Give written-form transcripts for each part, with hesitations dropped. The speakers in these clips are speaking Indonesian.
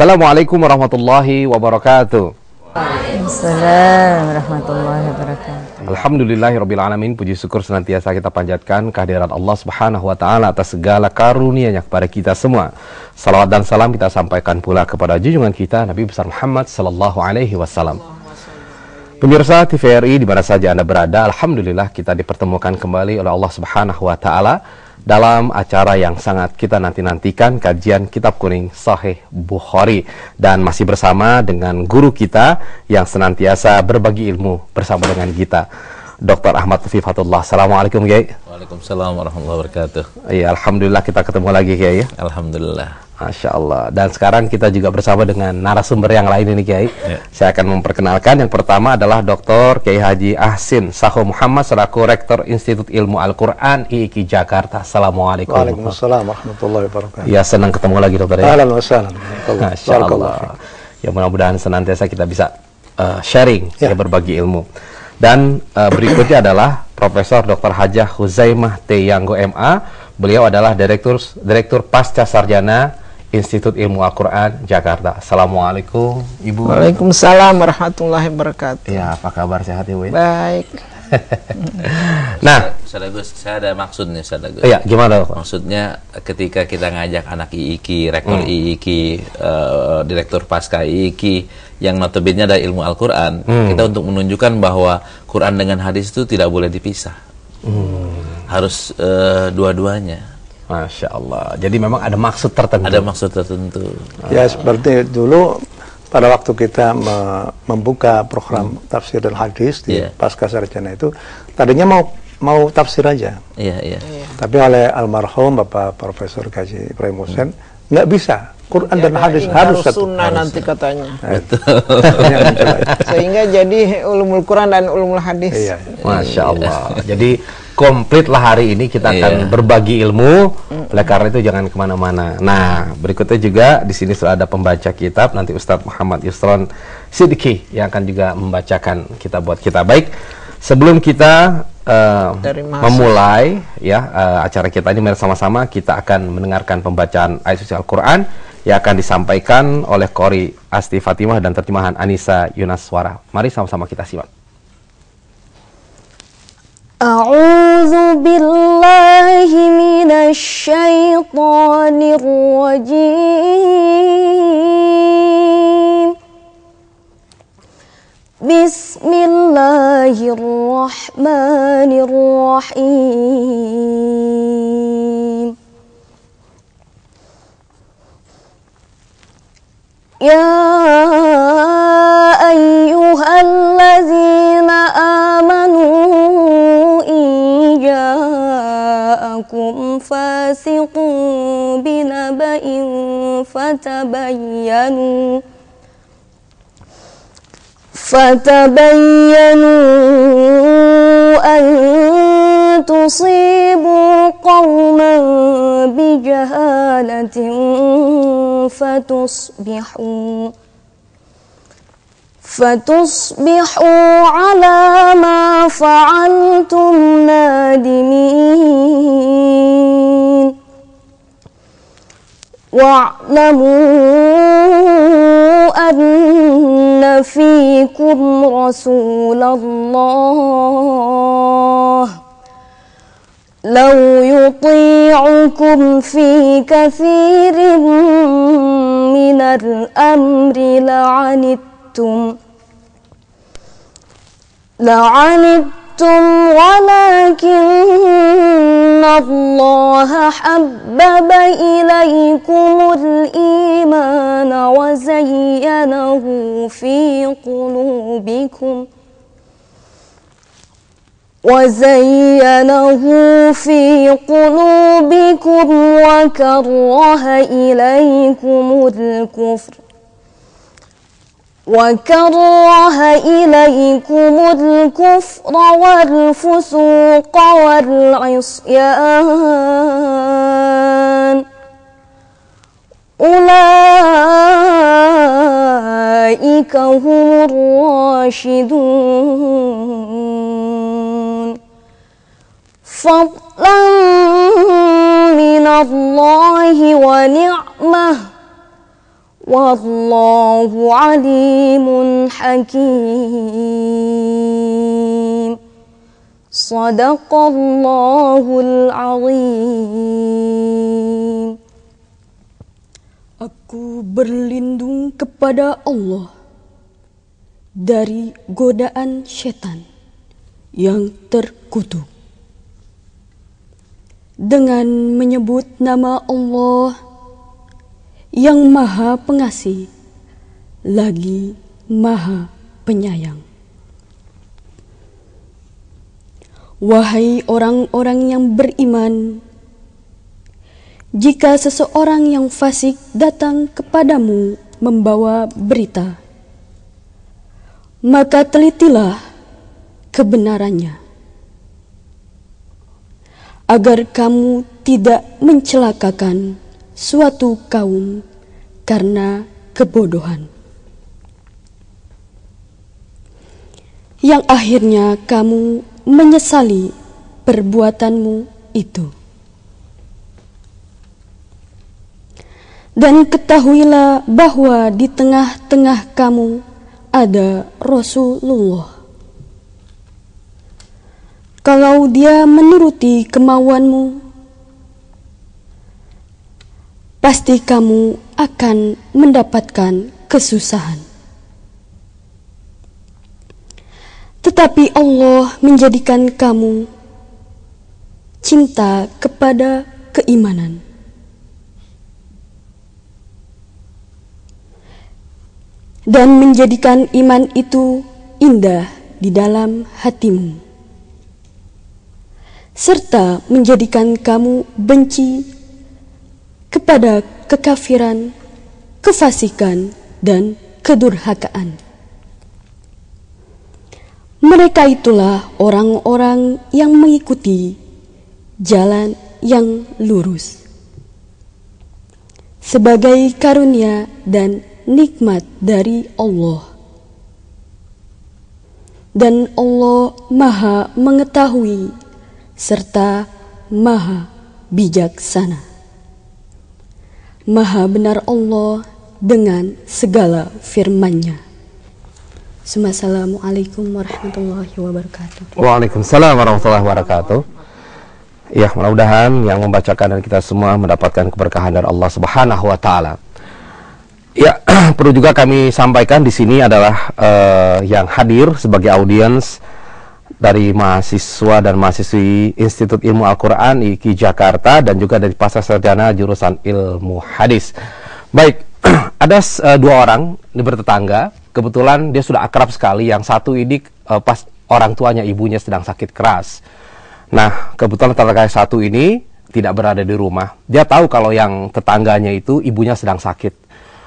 Assalamualaikum warahmatullahi wabarakatuh. Assalamualaikum warahmatullahi wabarakatuh. Alhamdulillahirrabbilalamin. Puji syukur senantiasa kita panjatkan kehadirat Allah subhanahu wa ta'ala atas segala karunia-Nya kepada kita semua. Salawat dan salam kita sampaikan pula kepada junjungan kita Nabi besar Muhammad sallallahu alaihi wasallam. Pemirsa TVRI di mana saja Anda berada, alhamdulillah kita dipertemukan kembali oleh Allah subhanahu wa ta'ala dalam acara yang sangat kita nanti-nantikan, kajian Kitab Kuning Sahih Bukhari. Dan masih bersama dengan guru kita yang senantiasa berbagi ilmu bersama dengan kita, Dr. Ahmad Fifatullah. Assalamualaikum Kiai. Waalaikumsalam warahmatullahi wabarakatuh. Iya, alhamdulillah kita ketemu lagi Kiai ya. Alhamdulillah. Masya Allah. Dan sekarang kita juga bersama dengan narasumber yang lain ini Kiai. Ya. Saya akan memperkenalkan. Yang pertama adalah Dr. Kiai Haji Ahsin Sakho Muhammad selaku Rektor Institut Ilmu Al-Quran IIKI Jakarta. Assalamualaikum. Waalaikumsalam warahmatullahi wabarakatuh. Ya, senang ketemu lagi Dokter ya. Ahlan wa sahlan. Masya Allah. Ya, mudah-mudahan senantiasa kita bisa sharing, ya, berbagi ilmu. Dan berikutnya adalah Profesor Dr. Hajah Huzaimah T. Yanggo MA. Beliau adalah Direktur Pasca Sarjana Institut Ilmu Al-Quran Jakarta. Assalamualaikum Ibu. Waalaikumsalam warahmatullahi wabarakatuh. Ya, apa kabar, sehat ya Bu? Baik. Nah, Saya ada maksud nih, iya, gimana Pak? Maksudnya ketika kita ngajak anak IIKI, rektor IIKI, direktur pasca IIKI yang notabene ada ilmu Al-Quran, kita untuk menunjukkan bahwa Quran dengan hadis itu tidak boleh dipisah. Harus dua-duanya. Masya Allah. Jadi memang ada maksud tertentu. Ada maksud tertentu. Ya, seperti dulu pada waktu kita membuka program tafsir dan hadis di pasca sarjana itu, tadinya mau tafsir aja. Iya. Tapi oleh almarhum Bapak Profesor Kaji Ibrahim Hussein, nggak bisa. Quran dan hadis harus satu. Sunnah nanti katanya. Betul. Sehingga jadi ulumul Quran dan ulumul hadis. Iya. Masya Allah. Jadi komplitlah hari ini kita akan berbagi ilmu. Oleh karena itu jangan kemana-mana. Nah, berikutnya juga di sini sudah ada pembaca kitab. Nanti Ustadz Muhammad Yusron Siddiqi yang akan juga membacakan kitab buat kita. Baik, sebelum kita memulai acara kita ini bersama-sama, kita akan mendengarkan pembacaan ayat suci Al-Quran yang akan disampaikan oleh Qori Asti Fatimah dan terjemahan Anissa Yunaswara. Mari sama-sama kita simak. A'udzu billahi minasy syaithanir rajim. Bismillahirrahmanirrahim. Ya ayyuhallazina amanu ja'akum fasiqun binaba'in fatabayyanu an tusibu qauman bijahalatin fatusbihu ala ma fa'altum nadimin. Wa'lamu anna fikum Rasulullah law yuti'ukum fi kathirin minal amri la'anittum walakinna Allah habbaba ilaykumul imana wa zayyanahu fi qulubikum wa karaha ilaykumul kufr والفسوق والعصيان أولئك هم الراشدون فضلا من الله ونعمه wallahu alimun hakim. Sadaqallahul azim. Aku berlindung kepada Allah dari godaan setan yang terkutuk. Dengan menyebut nama Allah yang Maha Pengasih lagi Maha Penyayang. Wahai orang-orang yang beriman, jika seseorang yang fasik datang kepadamu membawa berita, maka telitilah kebenarannya, agar kamu tidak mencelakakan suatu kaum karena kebodohan, yang akhirnya kamu menyesali perbuatanmu itu. Dan ketahuilah bahwa di tengah-tengah kamu ada Rasulullah. Kalau dia menuruti kemauanmu, pasti kamu akan mendapatkan kesusahan. Tetapi Allah menjadikan kamu cinta kepada keimanan. Dan menjadikan iman itu indah di dalam hatimu, serta menjadikan kamu benci kepada kekafiran, kefasikan, dan kedurhakaan. Mereka itulah orang-orang yang mengikuti jalan yang lurus sebagai karunia dan nikmat dari Allah. Dan Allah Maha mengetahui serta Maha bijaksana. Maha benar Allah dengan segala firman-Nya. Assalamualaikum warahmatullahi wabarakatuh. Waalaikumsalam warahmatullahi wabarakatuh. Ya, mudah-mudahan yang membacakan dan kita semua mendapatkan keberkahan dari Allah Subhanahu wa taala. Ya, perlu juga kami sampaikan di sini adalah yang hadir sebagai audiens dari mahasiswa dan mahasiswi Institut Ilmu Al-Quran IKI Jakarta dan juga dari Pasca Sarjana jurusan Ilmu Hadis. Baik, ada dua orang ini bertetangga. Kebetulan dia sudah akrab sekali. Yang satu ini pas orang tuanya, ibunya sedang sakit keras. Nah, kebetulan tetangga satu ini tidak berada di rumah. Dia tahu kalau yang tetangganya itu ibunya sedang sakit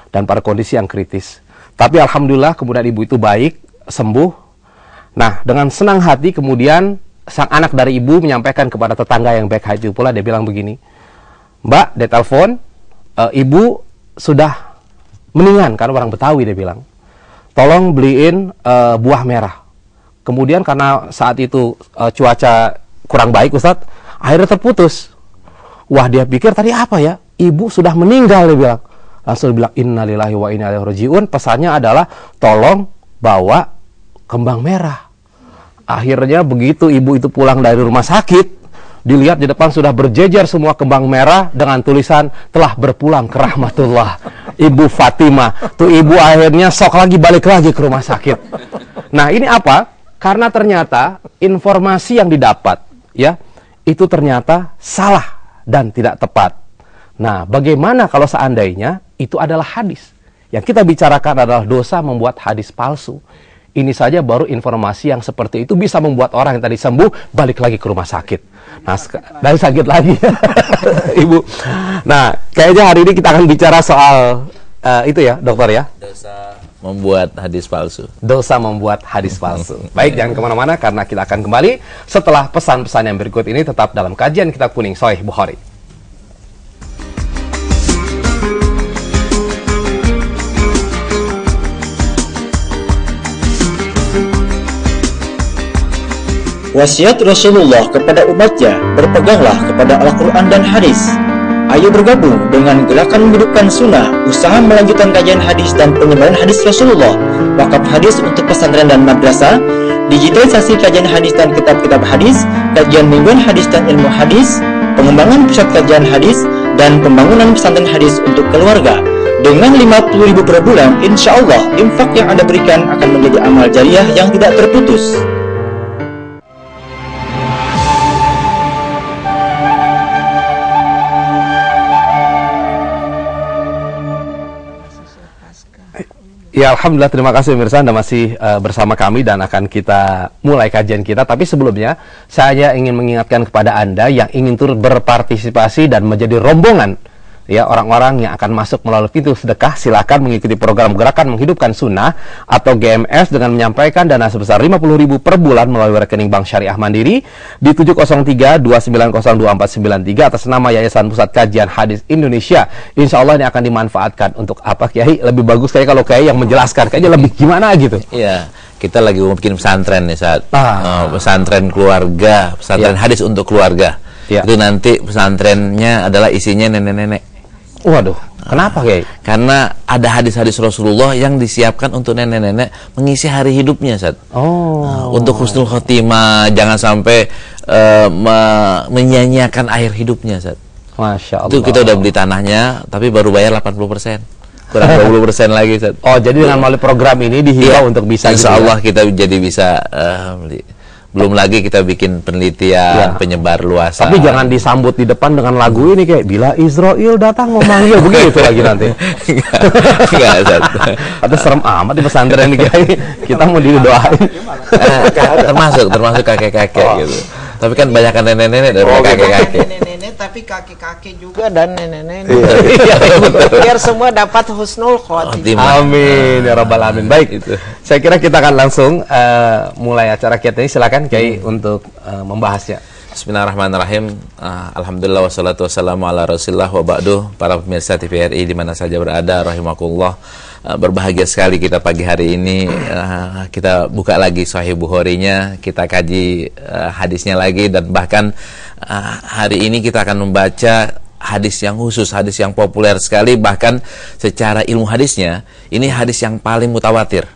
dan pada kondisi yang kritis. Tapi alhamdulillah kemudian ibu itu baik, sembuh. Nah, dengan senang hati kemudian sang anak dari ibu menyampaikan kepada tetangga yang baik hati pula, dia bilang begini, "Mbak, dia telepon, ibu sudah mendingan," karena orang Betawi dia bilang. "Tolong beliin buah merah." Kemudian karena saat itu cuaca kurang baik Ustadz, akhirnya terputus. Wah, dia pikir tadi apa ya? Ibu sudah meninggal, dia bilang. Langsung bilang innalillahi wa inna ilaihi rajiun. Pesannya adalah tolong bawa kembang merah. Akhirnya begitu ibu itu pulang dari rumah sakit, dilihat di depan sudah berjejer semua kembang merah dengan tulisan telah berpulang ke rahmatullah. Ibu Fatimah. Tuh ibu akhirnya sok lagi balik lagi ke rumah sakit. Nah, ini apa? Karena ternyata informasi yang didapat ya, itu ternyata salah dan tidak tepat. Nah, bagaimana kalau seandainya itu adalah hadis? Yang kita bicarakan adalah dosa membuat hadis palsu. Ini saja baru informasi yang seperti itu bisa membuat orang yang tadi sembuh balik lagi ke rumah sakit. Nah, dari sakit lagi, Ibu. Nah, kayaknya hari ini kita akan bicara soal itu ya, dokter ya. Dosa membuat hadis palsu. Dosa membuat hadis palsu. Baik, jangan kemana-mana karena kita akan kembali setelah pesan-pesan yang berikut ini tetap dalam kajian Kitab Kuning Sahih Bukhari. Wasiat Rasulullah kepada umatnya, berpeganglah kepada Al-Quran dan hadis. Ayo bergabung dengan Gerakan Menghidupkan Sunnah, usaha melanjutkan kajian hadis dan penyebaran hadis Rasulullah, wakaf hadis untuk pesantren dan madrasah, digitalisasi kajian hadis dan kitab-kitab hadis, kajian mingguan hadis dan ilmu hadis, pengembangan pusat kajian hadis, dan pembangunan pesantren hadis untuk keluarga. Dengan 50.000 per bulan, insya Allah infak yang Anda berikan akan menjadi amal jariah yang tidak terputus. Ya, Alhamdulillah, terima kasih pemirsa, Anda masih bersama kami dan akan kita mulai kajian kita. Tapi sebelumnya, saya ingin mengingatkan kepada Anda yang ingin turut berpartisipasi dan menjadi rombongan ya orang-orang yang akan masuk melalui pintu sedekah. Silakan mengikuti program Gerakan Menghidupkan Sunnah atau GMS dengan menyampaikan dana sebesar 50.000 per bulan melalui rekening Bank Syariah Mandiri di 703-2902-4493 atas nama Yayasan Pusat Kajian Hadis Indonesia. Insya Allah ini akan dimanfaatkan untuk apa, Kiai? Lebih bagus kayak kalau Kiai yang menjelaskan, kayaknya lebih gimana gitu. Iya, kita lagi mau bikin pesantren nih saat pesantren keluarga, pesantren hadis untuk keluarga. Itu nanti pesantrennya adalah isinya nenek-nenek. Waduh, kenapa Kiai? Karena ada hadis-hadis Rasulullah yang disiapkan untuk nenek-nenek mengisi hari hidupnya, Ustaz. Untuk husnul khotimah, jangan sampai menyanyiakan akhir hidupnya, Ustaz. Masya Allah. Itu kita udah beli tanahnya, tapi baru bayar 80%. Kurang 20% lagi, Ustaz. Oh, jadi dengan melalui program ini dihimbau untuk bisa Insya Allah kita jadi bisa beli. Belum lagi kita bikin penelitian, penyebar luasan. Tapi jangan disambut di depan dengan lagu ini kayak bila Israel datang memanggil begitu lagi nanti. Enggak, Ustaz. Atau serem amat di pesantren ini kayak kita mau didoain. termasuk kakek-kakek gitu. Tapi kan banyak nenek-nenek daripada kakek-kakek. Nenek-nenek tapi kakek-kakek juga dan nenek-nenek. Biar semua dapat husnul khotimah. Amin ya rabbal alamin. Baik, saya kira kita akan langsung mulai acara kita ini. Silakan Kiai untuk membahasnya. Bismillahirrahmanirrahim. Alhamdulillah wassalatu wassalamu ala Rasulillah wa ba'du. Para pemirsa TVRI di mana saja berada, rahimakumullah. Berbahagia sekali kita pagi hari ini kita buka lagi Sahih Bukhari-nya, kita kaji hadisnya lagi, dan bahkan hari ini kita akan membaca hadis yang khusus, hadis yang populer sekali, bahkan secara ilmu hadisnya ini hadis yang paling mutawatir.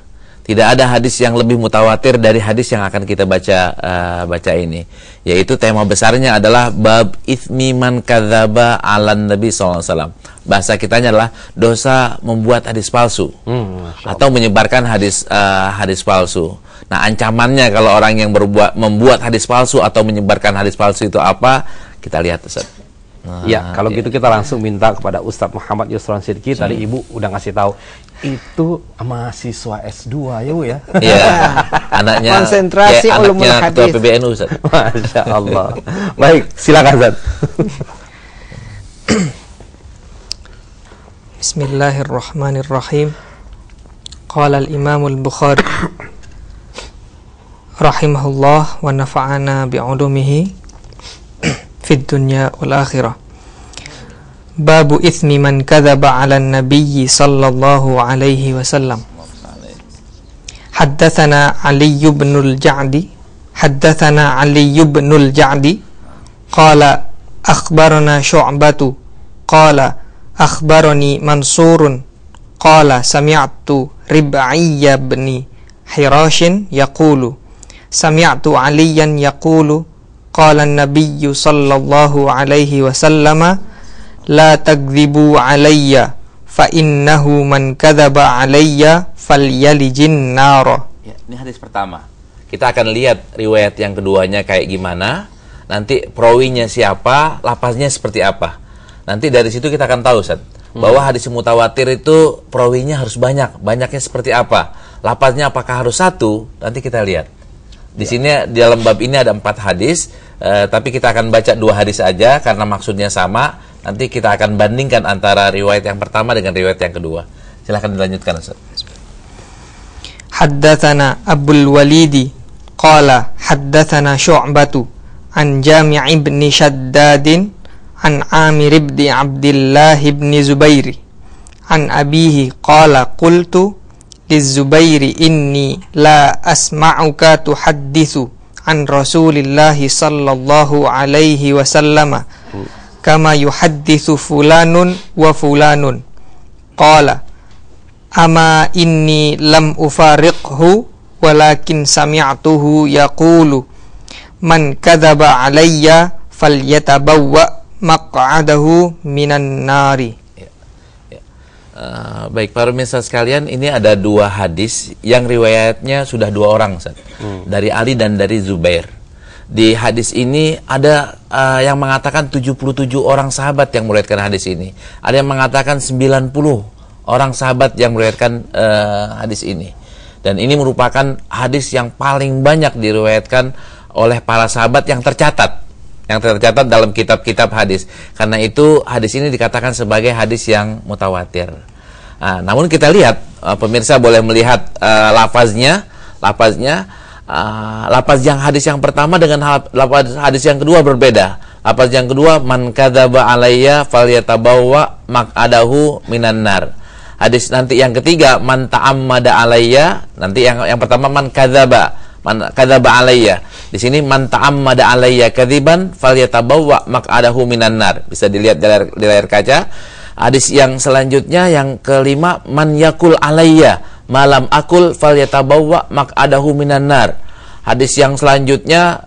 Tidak ada hadis yang lebih mutawatir dari hadis yang akan kita baca ini, yaitu tema besarnya adalah bab itsmi man kadzaba 'alan nabi sallallahu alaihi wasallam. Bahasa kitanya adalah dosa membuat hadis palsu atau menyebarkan hadis palsu. Nah, ancamannya kalau orang yang membuat hadis palsu atau menyebarkan hadis palsu itu apa? Kita lihat, Ustaz. Kalau gitu kita langsung minta kepada Ustadz Muhammad Yusron Sidki. Tadi Ibu udah ngasih tahu itu mahasiswa S2 ya Bu ya. Iya. Anaknya konsentrasi ulumul hadis. Ketua PBNU, Ustaz. Masya Allah. Baik, silakan Ustaz. Bismillahirrahmanirrahim. Qala al-Imam al-Bukhari rahimahullah wa nafa'ana bi'ulumihi fid dunya wal akhirah. Babu itsmi man kadzaba 'ala an-nabiy sallallahu alaihi wasallam. Haddatsana Ali ibn al-Ja'di qala akhbarana Syu'batu qala akhbarani Mansurun qala sami'tu Rib'iyya bin Hirashin yaqulu sami'tu Aliyan yaqulu qala an-nabiy sallallahu alaihi wasallam la takdzibu alayya fa innahu man kadzaba alayya falyalijin nar. Ya, ini hadis pertama. Kita akan lihat riwayat yang keduanya kayak gimana. Nanti perawinya siapa, lafaznya seperti apa. Nanti dari situ kita akan tahu, Ustaz, bahwa hadis mutawatir itu perawinya harus banyak. Banyaknya seperti apa? Lafaznya apakah harus satu? Nanti kita lihat. Di sini di dalam bab ini ada 4 hadis, tapi kita akan baca 2 hadis saja karena maksudnya sama. Nanti kita akan bandingkan antara riwayat yang pertama dengan riwayat yang kedua. Silahkan dilanjutkan, Ustaz. Haddatsana Abul Walidi qala haddatsana Syu'batu an Jami' ibn Shaddadin an Amir ibn Abdullah ibn Zubairi an abihi qala qultu liz-Zubairi inni la asma'uka tuhadditsu an Rasulillahi sallallahu alaihi wasallam kama yuhadditsu fulanun wa fulanun. Qala ama inni lam ufariqhu walakin sami'tuhu yaqulu man kadzaba alayya falyatabawwa maq'adahu minan nari. Baik para pemirsa sekalian, ini ada dua hadis yang riwayatnya sudah dua orang, Ustaz. Dari Ali dan dari Zubair. Di hadis ini ada yang mengatakan 77 orang sahabat yang meriwayatkan hadis ini. Ada yang mengatakan 90 orang sahabat yang meriwayatkan hadis ini. Dan ini merupakan hadis yang paling banyak diriwayatkan oleh para sahabat yang tercatat dalam kitab-kitab hadis. Karena itu hadis ini dikatakan sebagai hadis yang mutawatir. Namun kita lihat, pemirsa boleh melihat lafaznya, lafaz yang hadis yang pertama dengan lafaz hadis yang kedua berbeda. Lafaz yang kedua, man kadzaba alayya falyatabawwa maq'adahu minan nar. Hadis nanti yang ketiga, man ta'ammada alayya. Nanti yang pertama, man kadzaba alayya. Di sini man ta'ammada alayya kadziban falyatabawwa maq'adahu minan nar. Bisa dilihat di layar kaca. Hadis yang selanjutnya yang kelima, man yakul alayya malam akul falyatabawwa maq'adahu minan nar. Hadis yang selanjutnya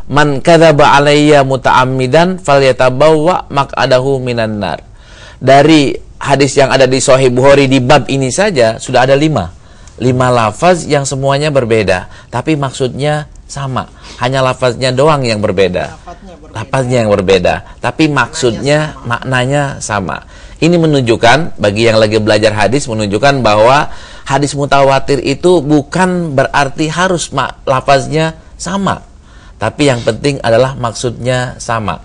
man kadzaba alayya muta'ammidan falyatabawwa maq'adahu minan nar. Dari hadis yang ada di Sahih Bukhari di bab ini saja sudah ada 5 lafaz yang semuanya berbeda, tapi maksudnya sama. Hanya lafaznya doang yang berbeda. Lafaznya yang berbeda, tapi maksudnya, maknanya sama. Ini menunjukkan, bagi yang lagi belajar hadis, menunjukkan bahwa hadis mutawatir itu bukan berarti harus lafaznya sama, tapi yang penting adalah maksudnya sama.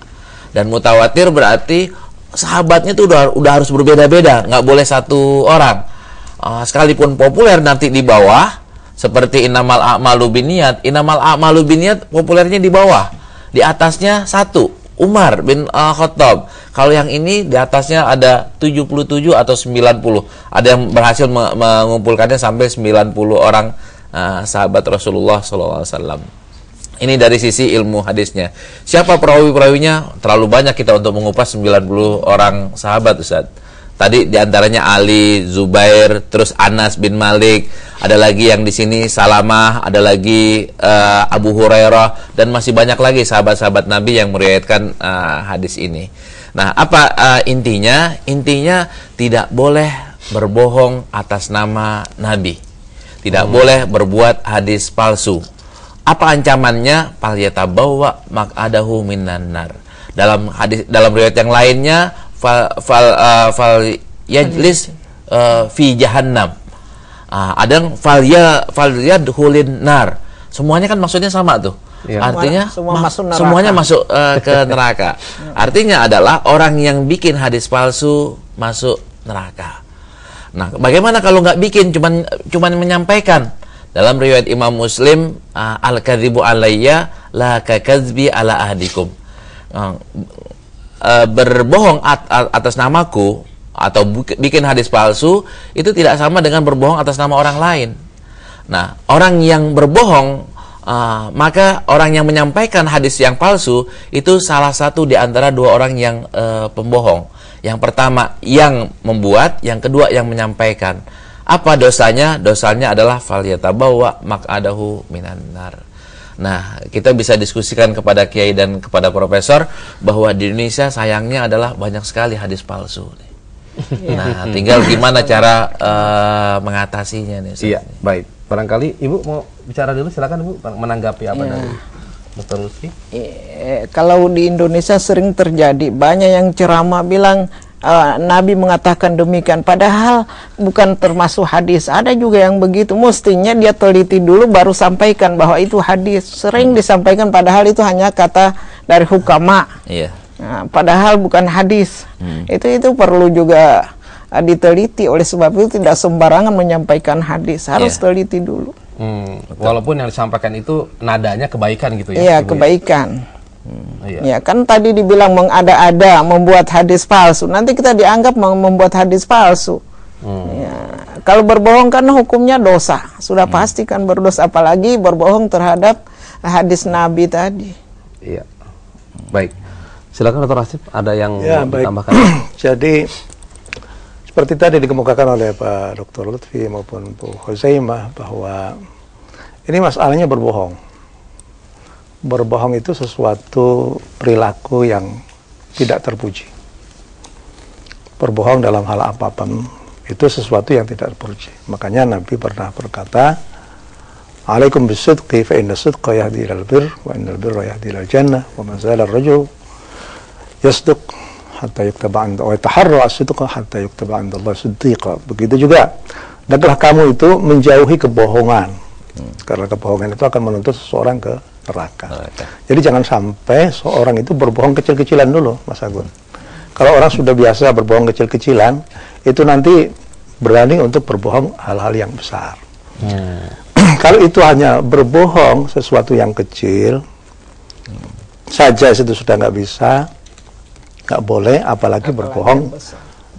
Dan mutawatir berarti sahabatnya itu udah harus berbeda-beda, nggak boleh satu orang. Sekalipun populer nanti di bawah, seperti innamal a'malu binniyat, populernya di bawah. Di atasnya satu, Umar bin Khattab. Kalau yang ini di atasnya ada 77 atau 90. Ada yang berhasil mengumpulkannya sampai 90 orang sahabat Rasulullah SAW. Ini dari sisi ilmu hadisnya. Siapa perawi-perawinya? Terlalu banyak kita untuk mengupas 90 orang sahabat, Ustaz. Tadi diantaranya Ali, Zubair, terus Anas bin Malik, ada lagi yang di sini Salamah, ada lagi Abu Hurairah, dan masih banyak lagi sahabat-sahabat Nabi yang meriwayatkan hadis ini. Nah, apa intinya? Intinya tidak boleh berbohong atas nama Nabi. Tidak boleh berbuat hadis palsu. Apa ancamannya? Falyatabawwa maq'adahu minan nar. Dalam riwayat yang lainnya, fal yajlis fi jahannam. Ada yang fal yadkhulin nar. Semuanya kan maksudnya sama tuh. Ya. Artinya semuanya masuk ke neraka. Artinya adalah orang yang bikin hadis palsu masuk neraka. Nah, bagaimana kalau nggak bikin, cuman menyampaikan? Dalam riwayat Imam Muslim, al-kadzibu alayya la kakadzbi ala ahdikum. Berbohong atas namaku atau bikin hadis palsu itu tidak sama dengan berbohong atas nama orang lain. Nah, orang yang berbohong, maka orang yang menyampaikan hadis yang palsu itu salah satu di antara dua orang yang pembohong. Yang pertama yang membuat, yang kedua yang menyampaikan. Apa dosanya? Dosanya adalah falyatabawwa maq'adahu minan nar. Nah, kita bisa diskusikan kepada kiai dan kepada profesor bahwa di Indonesia sayangnya adalah banyak sekali hadis palsu. Nah, tinggal gimana cara mengatasinya nih. Iya, baik. Barangkali Ibu mau bicara dulu, silakan Ibu menanggapi apa dari Dr. Lutfi. Kalau di Indonesia sering terjadi, banyak yang ceramah bilang Nabi mengatakan demikian, padahal bukan termasuk hadis. Ada juga yang begitu, mestinya dia teliti dulu baru sampaikan bahwa itu hadis. Sering disampaikan padahal itu hanya kata dari hukama. Iya. Nah, padahal bukan hadis. Itu perlu juga diteliti. Oleh sebab itu tidak sembarangan menyampaikan hadis, harus teliti dulu. Walaupun yang disampaikan itu nadanya kebaikan gitu ya. Iya, kebaikan. Ya kan tadi dibilang mengada-ada, membuat hadis palsu. Nanti kita dianggap membuat hadis palsu. Ya, kalau berbohong kan hukumnya dosa, sudah pasti kan berdosa, apalagi berbohong terhadap hadis Nabi tadi. Iya. Baik. Silakan Dr. Hasib, ada yang Ya, mau baik. ditambahkan? Jadi seperti tadi dikemukakan oleh Pak Dr. Lutfi maupun Bu Khuzaimah bahwa ini masalahnya berbohong. Berbohong itu sesuatu perilaku yang tidak terpuji. Berbohong dalam hal apapun itu sesuatu yang tidak terpuji. Makanya Nabi pernah berkata, "Alaikum bisidqi fa inna sidqa yahdi ilal birr wa innal birra yahdi ilal jannah wa ma zala ar-rajul yasduq hatta yuktaba 'inda wa yataharra as-sidqa hatta yuktaba 'inda Allah siddiqa." Begitu juga, hendaklah kamu itu menjauhi kebohongan. Karena kebohongan itu akan menuntut seseorang ke neraka. Jadi jangan sampai seorang itu berbohong kecil-kecilan dulu, Mas Agun. Kalau orang sudah biasa berbohong kecil-kecilan, itu nanti berani untuk berbohong hal-hal yang besar. Kalau itu hanya berbohong sesuatu yang kecil saja, itu sudah nggak bisa, nggak boleh, apalagi berbohong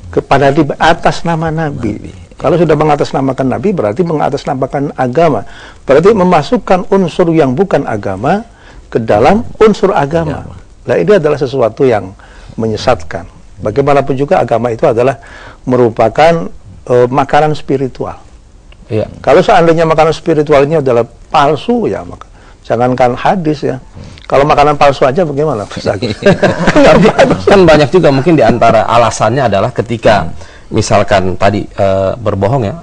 kepada di atas nama Nabi. Kalau sudah mengatasnamakan Nabi, berarti mengatasnamakan agama. Berarti memasukkan unsur yang bukan agama ke dalam unsur agama. Nah, ini adalah sesuatu yang menyesatkan. Bagaimanapun juga agama itu adalah merupakan makanan spiritual. Iya. Kalau seandainya makanan spiritualnya adalah palsu, ya maka jangankan hadis ya. Kalau makanan palsu aja bagaimana? Kan banyak juga mungkin diantara alasannya adalah ketika misalkan tadi berbohong ya,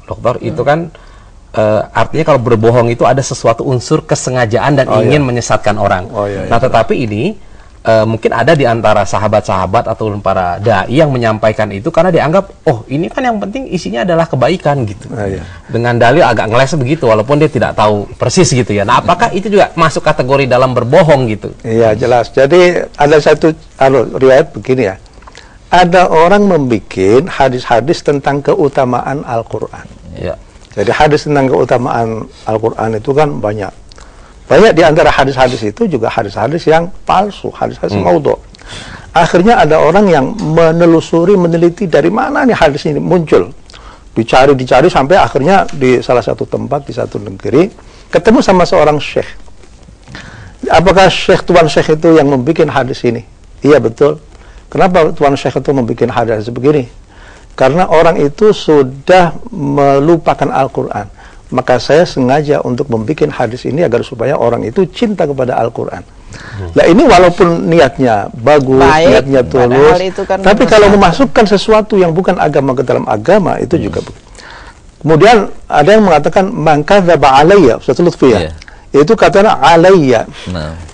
dokter, itu kan artinya kalau berbohong itu ada sesuatu unsur kesengajaan dan ingin menyesatkan orang. Nah, tetapi ini mungkin ada di antara sahabat-sahabat atau para dai yang menyampaikan itu karena dianggap, oh ini kan yang penting isinya adalah kebaikan gitu. Dengan dalil agak ngeles begitu, walaupun dia tidak tahu persis gitu ya. Nah, apakah itu juga masuk kategori dalam berbohong gitu? Iya, jelas. Jadi ada satu riwayat begini ya. Ada orang membuat hadis-hadis tentang keutamaan Al-Quran. Ya. Jadi hadis tentang keutamaan Al-Quran itu kan banyak. Banyak di antara hadis-hadis itu juga hadis-hadis yang palsu, hadis-hadis maudhu'. Akhirnya ada orang yang menelusuri, meneliti dari mana nih hadis ini muncul. Dicari sampai akhirnya di salah satu tempat, di satu negeri, ketemu sama seorang syekh. Apakah tuan syekh itu yang membuat hadis ini? Iya, betul. Kenapa tuan syekh itu membuat hadis begini? Karena orang itu sudah melupakan Al-Quran. Maka saya sengaja untuk membuat hadis ini agar supaya orang itu cinta kepada Al-Quran. Nah, ini walaupun niatnya bagus, niatnya tulus, kan tapi kalau memasukkan sesuatu yang bukan agama ke dalam agama, itu juga begitu. Kemudian ada yang mengatakan mangkadzaba alayya, Ustaz Lutfi ya. Itu katanya alayya.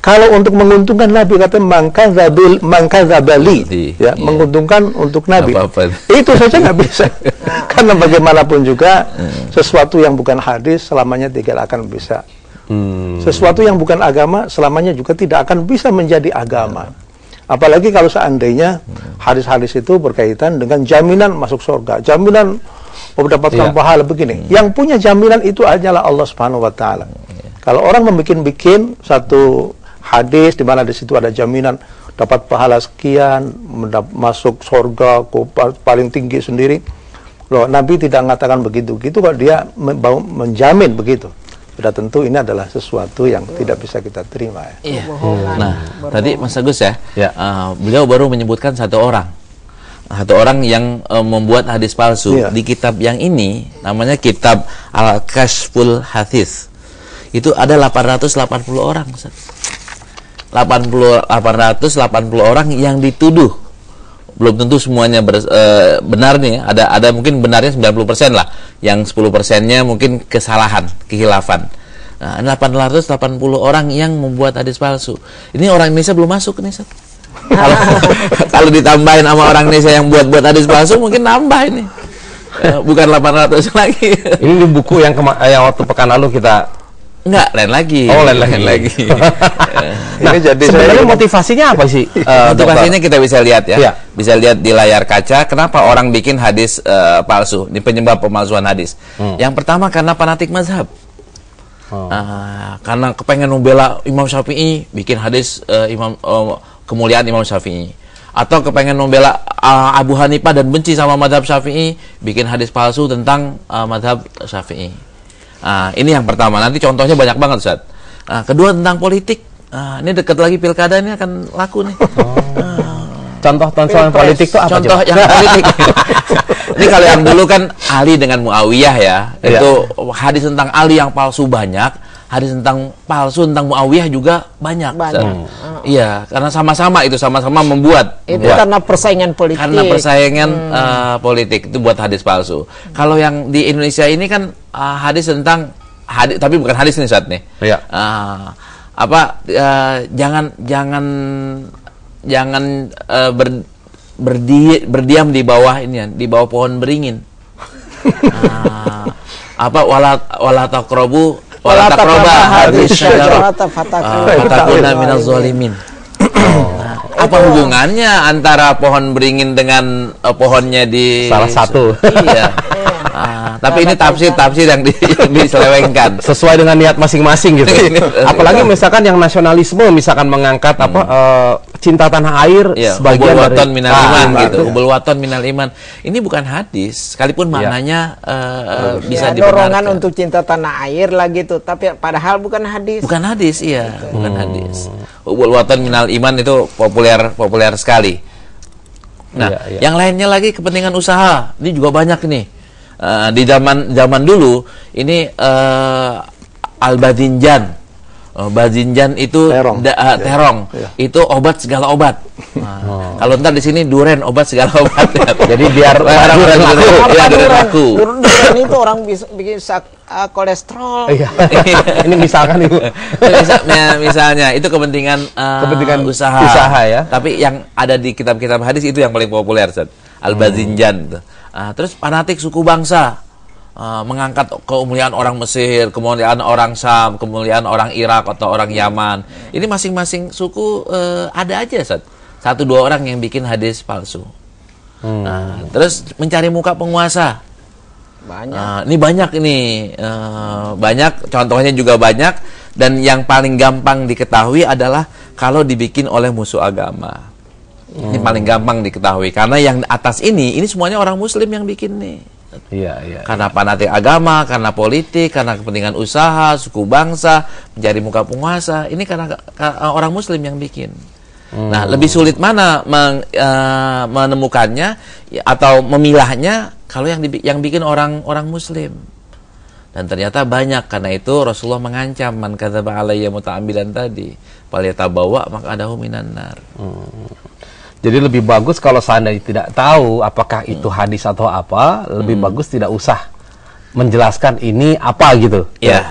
Kalau untuk menguntungkan Nabi kata mangkadzabali, ya, menguntungkan untuk Nabi. Itu saja nggak bisa. Karena bagaimanapun juga sesuatu yang bukan hadis selamanya tidak akan bisa. Sesuatu yang bukan agama selamanya juga tidak akan bisa menjadi agama. Apalagi kalau seandainya hadis-hadis itu berkaitan dengan jaminan masuk surga, jaminan mendapatkan pahala begini. Yang punya jaminan itu adalah Allah Subhanahu wa taala. Kalau orang membikin satu hadis di mana di situ ada jaminan dapat pahala sekian, masuk surga paling tinggi sendiri, loh, Nabi tidak mengatakan begitu. Gitu kalau dia menjamin begitu, sudah tentu ini adalah sesuatu yang tidak bisa kita terima. Ya. Nah, tadi Mas Agus ya, beliau baru menyebutkan satu orang yang membuat hadis palsu. Di kitab yang ini namanya kitab Al-Kashful Hadis. Itu ada 880 orang, 880 orang yang dituduh. Belum tentu semuanya benar nih, ada mungkin benarnya 90% lah, yang 10%-nya mungkin kesalahan, kehilafan. Nah, 880 orang yang membuat hadis palsu. Ini orang Indonesia belum masuk nih, Ustaz. Kalau ditambahin sama orang Indonesia yang buat hadis palsu mungkin nambah ini. Bukan 800 lagi. Ini di buku yang waktu pekan lalu kita lain lagi. Lain lagi. Nah, jadi sebenarnya motivasinya apa sih? Motivasinya kita bisa lihat ya. Bisa lihat di layar kaca. Kenapa orang bikin hadis palsu? Ini penyebab pemalsuan hadis. Yang pertama karena fanatik mazhab. Karena kepengen membela Imam Syafi'i, bikin hadis kemuliaan Imam Syafi'i. Atau kepengen membela Abu Hanifah dan benci sama mazhab Syafi'i, bikin hadis palsu tentang mazhab Syafi'i. Ini yang pertama. Nanti contohnya banyak banget, Ustaz. Kedua tentang politik. Ini dekat lagi pilkada ini akan laku nih. Contoh yang politik itu apa? Contoh yang politik. Ini kalau yang dulu kan Ali dengan Muawiyah ya. Itu hadis tentang Ali yang palsu banyak, hadis tentang palsu tentang Muawiyah juga banyak. Iya, karena sama-sama membuat. Itu karena persaingan politik. Karena persaingan politik itu buat hadis palsu. Kalau yang di Indonesia ini kan hadis tentang hadis, tapi bukan hadis nih saat nih. Iya. Jangan berdiam di bawah ini ya, di bawah pohon beringin. Wala taqrabu wala taqraba hadis syajarata fatakuna minaz zalimin. Apa hubungannya antara pohon beringin dengan pohonnya di salah satu? Iya. Tapi ini tafsir yang diselewengkan sesuai dengan niat masing-masing gitu. Apalagi misalkan yang nasionalisme misalkan mengangkat cinta tanah air sebagian dari minal iman gitu. Ubul waton minal iman. Ini bukan hadis, sekalipun maknanya bisa dibenarkan. Dorongan untuk cinta tanah air lah gitu, tapi padahal bukan hadis. Bukan hadis, iya, bukan hadis. Ubul waton minal iman itu populer sekali. Nah, yang lainnya lagi kepentingan usaha. Ini juga banyak nih. Di zaman dulu ini al-badinjan. Badinjan itu terong. Itu obat segala obat. Kalau ntar di sini duren obat segala obat. Jadi biar duren laku. Duren itu orang bisa bikin kolesterol. Ini misalkan Ibu. Misalnya itu kepentingan usaha ya. Tapi yang ada di kitab-kitab hadis itu yang paling populer, Ustaz. Al-badinjan. Terus fanatik suku bangsa, mengangkat kemuliaan orang Mesir, kemuliaan orang Syam, kemuliaan orang Irak atau orang Yaman. Ini masing-masing suku ada aja, satu dua orang yang bikin hadis palsu. Terus mencari muka penguasa. Banyak. Ini banyak ini, banyak. Contohnya juga banyak. Dan yang paling gampang diketahui adalah kalau dibikin oleh musuh agama. Ini paling gampang diketahui karena yang atas ini semuanya orang Muslim yang bikin nih. Iya. Karena fanatik agama, karena politik, karena kepentingan usaha, suku bangsa, mencari muka penguasa. Ini karena orang Muslim yang bikin. Nah, lebih sulit mana menemukannya atau memilahnya kalau yang bikin orang Muslim. Dan ternyata banyak, karena itu Rasulullah mengancam man kadzaba alayya muta'ammidan tadi, falyatabawa maq'adahu minan nar. Jadi lebih bagus kalau seandainya tidak tahu apakah itu hadis atau apa, lebih bagus tidak usah menjelaskan ini apa gitu. Ya.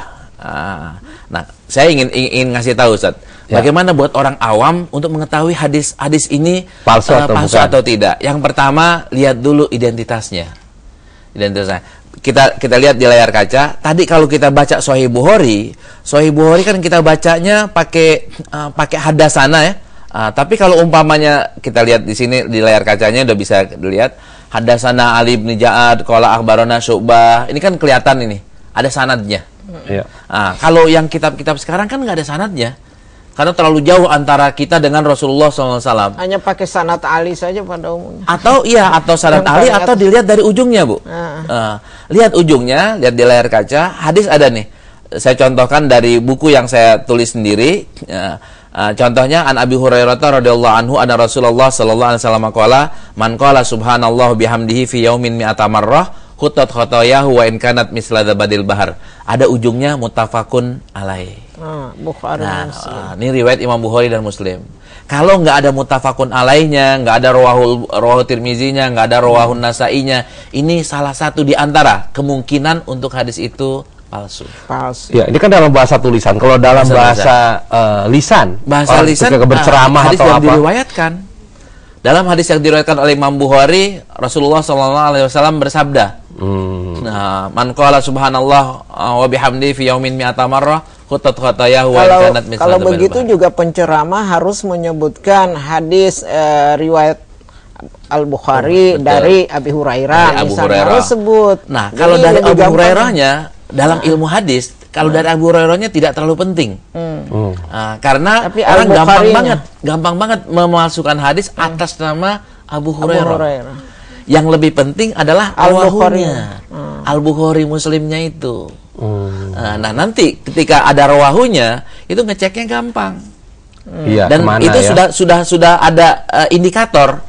Nah, saya ingin ngasih tahu, Ustaz. Bagaimana buat orang awam untuk mengetahui hadis ini palsu atau tidak? Yang pertama, lihat dulu identitasnya. Kita lihat di layar kaca. Tadi kalau kita baca Sahih Bukhari kan kita bacanya pakai hadasana ya. Tapi kalau umpamanya kita lihat di sini di layar kacanya udah bisa dilihat hadasana Ali bin Ja'ad qala akhbarana Syu'bah. Ini kan kelihatan ini ada sanadnya. Kalau yang kitab-kitab sekarang kan nggak ada sanadnya. Karena terlalu jauh antara kita dengan Rasulullah SAW. Hanya pakai sanad Ali saja pada umumnya. Atau sanad Ali atau dilihat dari ujungnya, Bu. Lihat ujungnya, lihat di layar kaca, hadis ada nih. Saya contohkan dari buku yang saya tulis sendiri. Contohnya an Abi Hurairah radhiyallahu anhu anna Rasulullah sallallahu alaihi wasallam qala man qala subhanallah bihamdihi fi yaumin mi'ata marrah khutat khotoyahu wa in kanat misla zabadil bahar. Ada ujungnya muttafaqun alaih. Bukhari ini riwayat Imam Bukhari dan Muslim. Kalau nggak ada muttafaqun alaihnya, nggak ada rawahu Tirmizinya, nggak ada rawahun Nasainya, ini salah satu di antara kemungkinan untuk hadis itu palsu. Ya, ini kan dalam bahasa tulisan. Kalau dalam bahasa lisan, berceramah hadis atau yang apa? Diriwayatkan. Dalam hadis yang diriwayatkan oleh Imam Bukhari, Rasulullah SAW bersabda, nah, man qala subhanallah wa bihamdi fi yaumin mi'ata marrah khutat khotayahu wa kanat misla. Kalau begitu juga penceramah harus menyebutkan hadis riwayat Al-Bukhari dari Abi Hurairah, harus sebut. Nah, kalau dari Abu Hurairahnya dalam ilmu hadis, kalau dari Abu Hurairahnya tidak terlalu penting. Karena tapi orang gampang banget memasukkan hadis atas nama Abu Hurairah. Yang lebih penting adalah Al-Bukharinya. Al-Bukhari Muslimnya itu. Nah, nanti ketika ada rawahunya, itu ngeceknya gampang. Iya, Dan kemana itu ya? sudah ada indikator.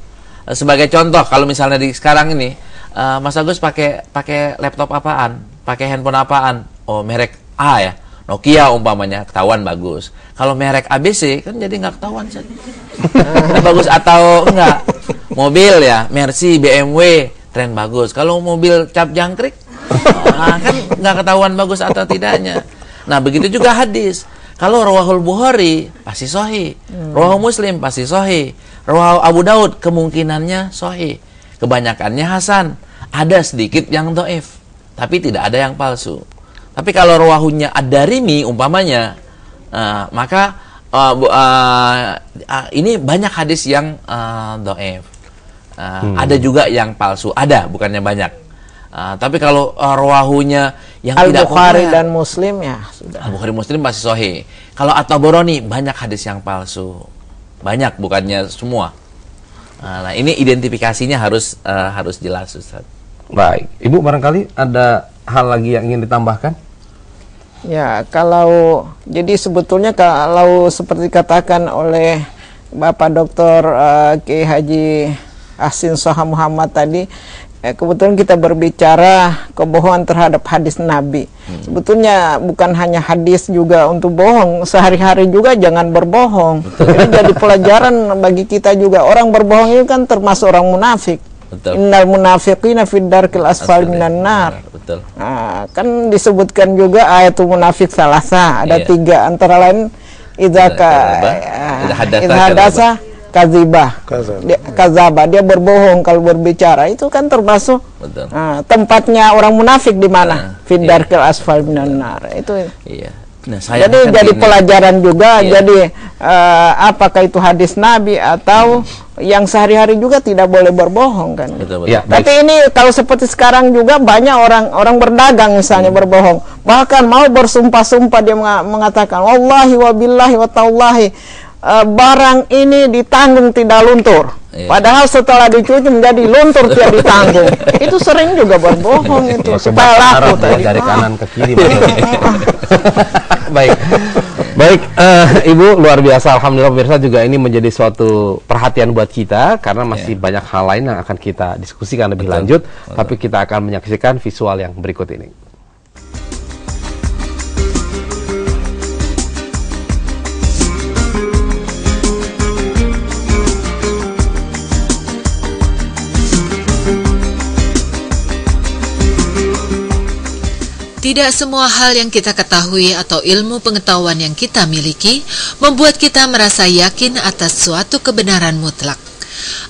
Sebagai contoh, kalau misalnya di sekarang ini Mas Agus pakai laptop apaan, pakai handphone apaan? Oh, merek A ya, Nokia umpamanya, ketahuan bagus. Kalau merek ABC kan jadi nggak ketahuan saja. Bagus atau enggak. Mobil ya, Mercy, BMW, tren bagus. Kalau mobil cap jangkrik, kan nggak ketahuan bagus atau tidaknya. Nah, begitu juga hadis. Kalau Rawahul Bukhari pasti sahih, Rawahul Muslim pasti sahih, Rawahul Abu Daud kemungkinannya sahih, kebanyakannya hasan. Ada sedikit yang dhaif, tapi tidak ada yang palsu. Tapi kalau rawahunya ad-Darimi umpamanya, maka ini banyak hadis yang dhaif. Ada juga yang palsu, ada, bukannya banyak. Tapi kalau rawahunya yang tidak Al-Bukhari dan Muslim ya sudah. Al-Bukhari Muslim pasti sahih. Kalau At-Tabarani banyak hadis yang palsu. Banyak, bukannya semua. Nah, ini identifikasinya harus jelas, Ustaz. Baik, Ibu barangkali ada hal lagi yang ingin ditambahkan? Ya, kalau jadi sebetulnya kalau seperti katakan oleh Bapak Dr. Kiai Haji Ahsin Soha Muhammad tadi, kebetulan kita berbicara kebohongan terhadap hadis Nabi. Sebetulnya bukan hanya hadis juga untuk bohong, sehari-hari juga jangan berbohong. Ini jadi pelajaran bagi kita juga. Orang berbohong itu kan termasuk orang munafik. Innal munafiqina fid darkil asfali minan nar. Betul. Nah, kan disebutkan juga ayatul munafik salasa, ada tiga, antara lain idza hadasa kazaba, dia berbohong kalau berbicara. Itu kan termasuk tempatnya orang munafik di mana? Fid darkil asfali minan nar. Itu. Iya. Nah, jadi pelajaran juga. Jadi apakah itu hadis Nabi atau yang sehari-hari juga tidak boleh berbohong kan? Betul. Ya, tapi ini kalau seperti sekarang juga banyak orang berdagang misalnya berbohong, bahkan mau bersumpah-sumpah, dia mengatakan wallahi wabillahi wa tallahi, barang ini ditanggung tidak luntur. Padahal setelah dicuci menjadi luntur tidak ditanggung. Itu sering juga berbohong itu supaya laku tadi. Dari kanan ke kiri. Baik, Ibu, luar biasa. Alhamdulillah pemirsa, juga ini menjadi suatu perhatian buat kita karena masih banyak hal lain yang akan kita diskusikan lebih lanjut. Tapi kita akan menyaksikan visual yang berikut ini. Tidak semua hal yang kita ketahui atau ilmu pengetahuan yang kita miliki membuat kita merasa yakin atas suatu kebenaran mutlak.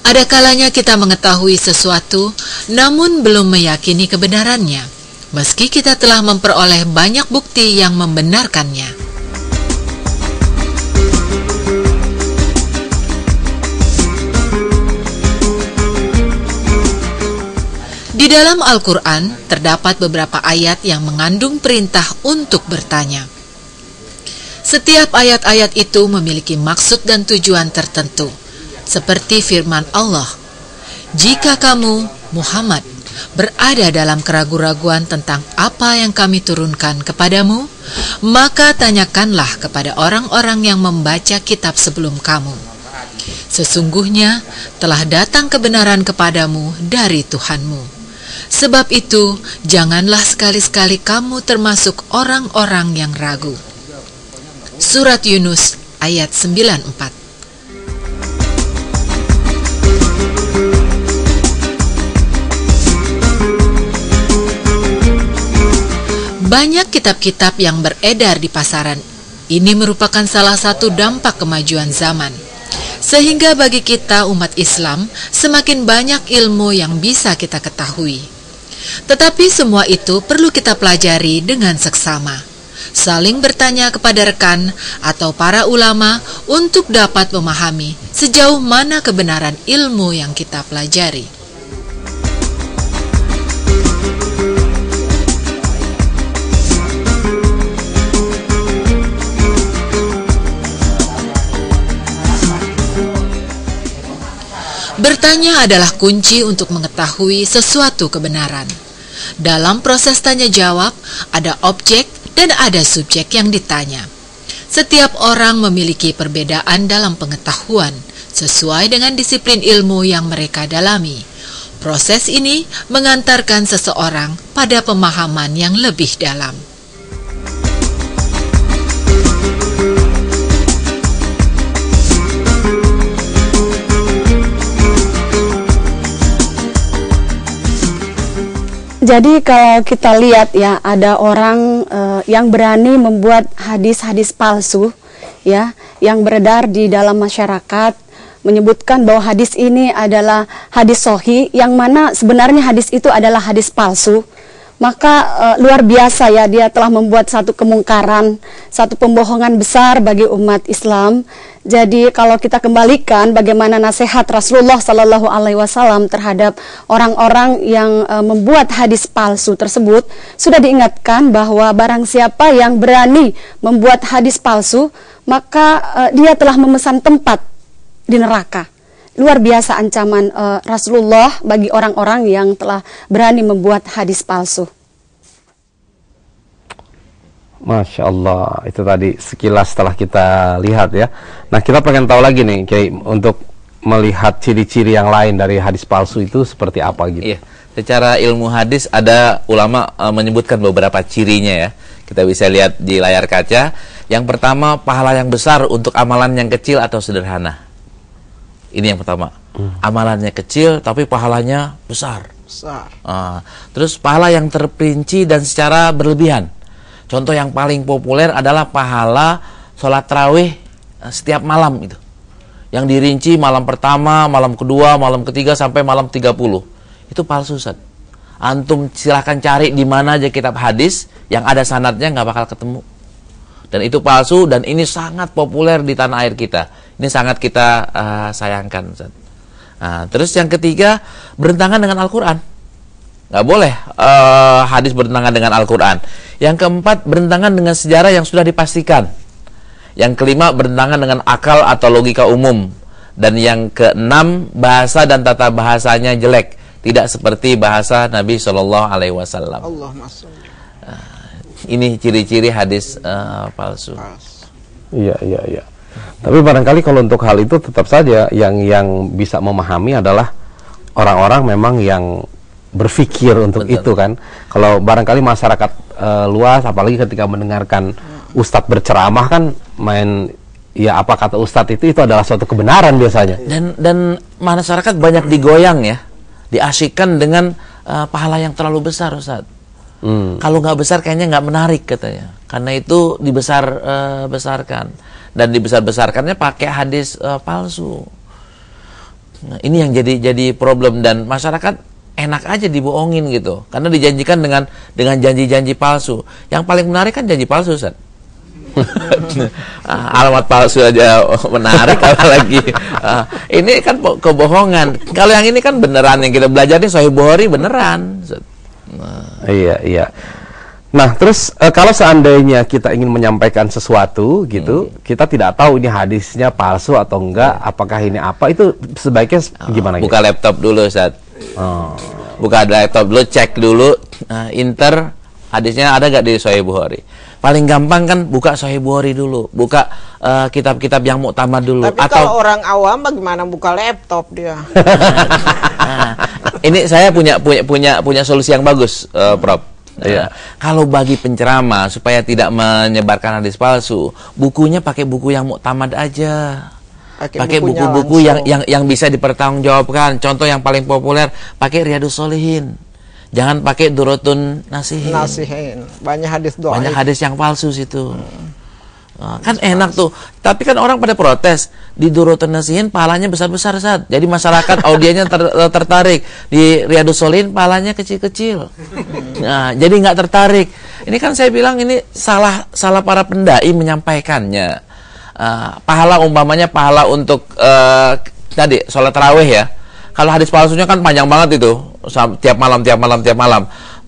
Ada kalanya kita mengetahui sesuatu namun belum meyakini kebenarannya, meski kita telah memperoleh banyak bukti yang membenarkannya. Di dalam Al-Quran, terdapat beberapa ayat yang mengandung perintah untuk bertanya. Setiap ayat-ayat itu memiliki maksud dan tujuan tertentu, seperti firman Allah, "Jika kamu, Muhammad, berada dalam keraguan-raguan tentang apa yang kami turunkan kepadamu, maka tanyakanlah kepada orang-orang yang membaca kitab sebelum kamu. Sesungguhnya telah datang kebenaran kepadamu dari Tuhanmu. Sebab itu, janganlah sekali-sekali kamu termasuk orang-orang yang ragu." Surat Yunus ayat 94. Banyak kitab-kitab yang beredar di pasaran. Ini merupakan salah satu dampak kemajuan zaman. Sehingga bagi kita umat Islam, semakin banyak ilmu yang bisa kita ketahui. Tetapi semua itu perlu kita pelajari dengan seksama. Saling bertanya kepada rekan atau para ulama untuk dapat memahami sejauh mana kebenaran ilmu yang kita pelajari. Bertanya adalah kunci untuk mengetahui sesuatu kebenaran. Dalam proses tanya jawab, ada objek dan ada subjek yang ditanya. Setiap orang memiliki perbedaan dalam pengetahuan sesuai dengan disiplin ilmu yang mereka dalami. Proses ini mengantarkan seseorang pada pemahaman yang lebih dalam. Jadi kalau kita lihat ya, ada orang yang berani membuat hadis-hadis palsu ya, yang beredar di dalam masyarakat, menyebutkan bahwa hadis ini adalah hadis sahih, yang mana sebenarnya hadis itu adalah hadis palsu. Maka luar biasa ya, dia telah membuat satu kemungkaran, satu pembohongan besar bagi umat Islam. Jadi kalau kita kembalikan bagaimana nasihat Rasulullah Sallallahu Alaihi Wasallam terhadap orang-orang yang membuat hadis palsu tersebut, sudah diingatkan bahwa barang siapa yang berani membuat hadis palsu, maka dia telah memesan tempat di neraka. Luar biasa ancaman Rasulullah bagi orang-orang yang telah berani membuat hadis palsu. Masya Allah, itu tadi sekilas setelah kita lihat ya. Nah, kita pengen tahu lagi nih, Kiai, untuk melihat ciri-ciri yang lain dari hadis palsu itu seperti apa gitu. Iya, secara ilmu hadis ada ulama menyebutkan beberapa cirinya ya. Kita bisa lihat di layar kaca. Yang pertama, pahala yang besar untuk amalan yang kecil atau sederhana. Ini yang pertama. Amalannya kecil tapi pahalanya besar. Terus pahala yang terperinci dan secara berlebihan. Contoh yang paling populer adalah pahala sholat tarawih setiap malam itu. Yang dirinci malam pertama, malam kedua, malam ketiga sampai malam 30. Itu palsu, Ustaz. Antum silahkan cari di mana aja kitab hadis yang ada sanadnya, nggak bakal ketemu. Dan itu palsu, dan ini sangat populer di tanah air kita. Ini sangat kita sayangkan, Ustaz. Terus yang ketiga, bertentangan dengan Al-Quran. Nggak boleh hadis bertentangan dengan Al-Quran. Yang keempat, bertentangan dengan sejarah yang sudah dipastikan. Yang kelima, bertentangan dengan akal atau logika umum. Dan yang keenam, bahasa dan tata bahasanya jelek, tidak seperti bahasa Nabi Shallallahu Alaihi Wasallam. Ini ciri-ciri hadis palsu. Iya. Tapi barangkali kalau untuk hal itu tetap saja yang bisa memahami adalah orang-orang memang yang berpikir untuk itu kan. Kalau barangkali masyarakat luas, apalagi ketika mendengarkan ustadz berceramah kan ya apa kata ustadz itu adalah suatu kebenaran biasanya. Dan masyarakat banyak digoyang ya, diasyikkan dengan pahala yang terlalu besar, Ustaz. Kalau nggak besar kayaknya nggak menarik katanya. Karena itu dibesarkan dan dibesarkannya pakai hadis palsu. Nah, ini yang jadi problem, dan masyarakat enak aja dibohongin gitu, karena dijanjikan dengan janji-janji palsu. Yang paling menarik kan janji palsu, Ustaz. Alamat palsu aja menarik, apalagi ini kan kebohongan. Kalau yang ini kan beneran, yang kita belajar nih Sahih Bukhari beneran, Ustaz. Iya. Nah, terus kalau seandainya kita ingin menyampaikan sesuatu gitu, kita tidak tahu ini hadisnya palsu atau enggak, apakah ini apa, itu sebaiknya gimana? Buka laptop dulu, Ustaz. Buka laptop dulu, cek dulu inter hadisnya ada gak di Sahih Bukhari. Paling gampang kan buka Sahih Bukhari dulu, buka kitab-kitab yang muktamad dulu. Tapi atau kalau orang awam bagaimana buka laptop dia? Ini saya punya solusi yang bagus, Prof. Kalau bagi penceramah supaya tidak menyebarkan hadis palsu, bukunya pakai buku yang muktamad aja. Pakai buku-buku yang bisa dipertanggungjawabkan. Contoh yang paling populer, pakai Riyadhus Shalihin. Jangan pakai Durratun Nasihin. Banyak hadis doa. Banyak hadis yang palsu situ. Kan enak tuh. Tapi kan orang pada protes. Di Durratun Nasihin pahalanya besar-besar, Ustaz. Jadi masyarakat audiennya tertarik. Di Riyadhus Shalihin pahalanya kecil-kecil. Nah, jadi nggak tertarik. Ini kan saya bilang ini salah para pendai menyampaikannya. Pahala umpamanya pahala untuk tadi sholat tarawih ya. Kalau hadis palsunya kan panjang banget itu, tiap malam.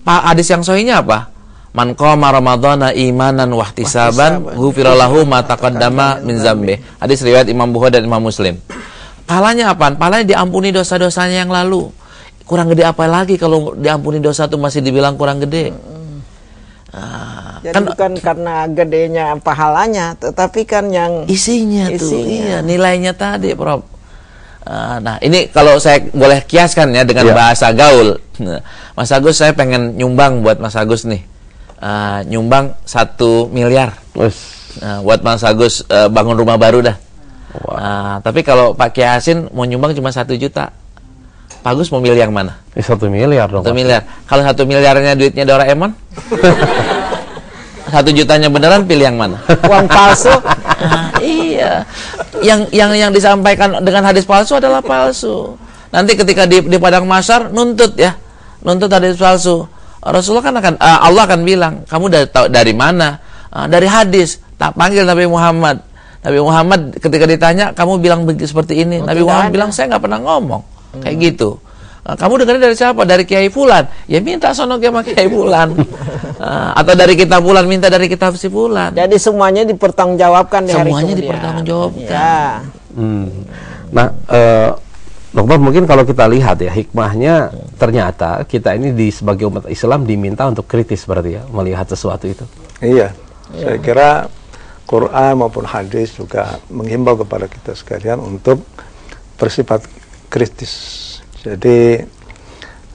Hadis yang sahihnya apa? Man qama ramadhana imanan wahtisaban ghufira lahu ma taqaddama min dzambi. Hadis riwayat Imam Bukhari dan Imam Muslim. Pahalanya apa? Pahalanya diampuni dosa-dosanya yang lalu. Kurang gede apa lagi kalau diampuni dosa itu masih dibilang kurang gede? Jadi kan bukan karena gedenya pahalanya, tetapi kan yang isinya tuh, iya, nilainya tadi, Prof. Nah, ini kalau saya boleh kiaskan ya dengan bahasa gaul. Nah, Mas Agus, saya pengen nyumbang buat Mas Agus nih. Nyumbang 1 miliar. Buat Mas Agus bangun rumah baru dah. Tapi kalau Pak Kiai Hasin mau nyumbang cuma 1 juta. Pak Agus mau milih yang mana? 1 miliar dong. 1 miliar. Kalau 1 miliarnya duitnya Doraemon? 1 jutanya beneran, pilih yang mana? Uang palsu. Iya. Yang disampaikan dengan hadis palsu adalah palsu. Nanti ketika di padang mahsyar nuntut hadis palsu. Rasulullah kan Allah akan bilang, kamu dari mana? Dari hadis. Tak panggil Nabi Muhammad. Nabi Muhammad ketika ditanya, kamu bilang seperti ini. Nabi Muhammad bilang, saya nggak pernah ngomong kayak gitu. Kamu dengarnya dari siapa? Dari Kiai Fulan. Ya minta sono sama Kiai Fulan. Atau dari kitab Fulan, minta dari kitab si Fulan. Jadi semuanya dipertanggungjawabkan di hari kemudian. Semuanya dipertanggungjawabkan. Ya. Nah, Dokter, mungkin kalau kita lihat ya, hikmahnya ternyata kita ini sebagai umat Islam diminta untuk kritis berarti ya, melihat sesuatu itu. Iya, saya kira Quran maupun hadis juga menghimbau kepada kita sekalian untuk bersifat kritis. Jadi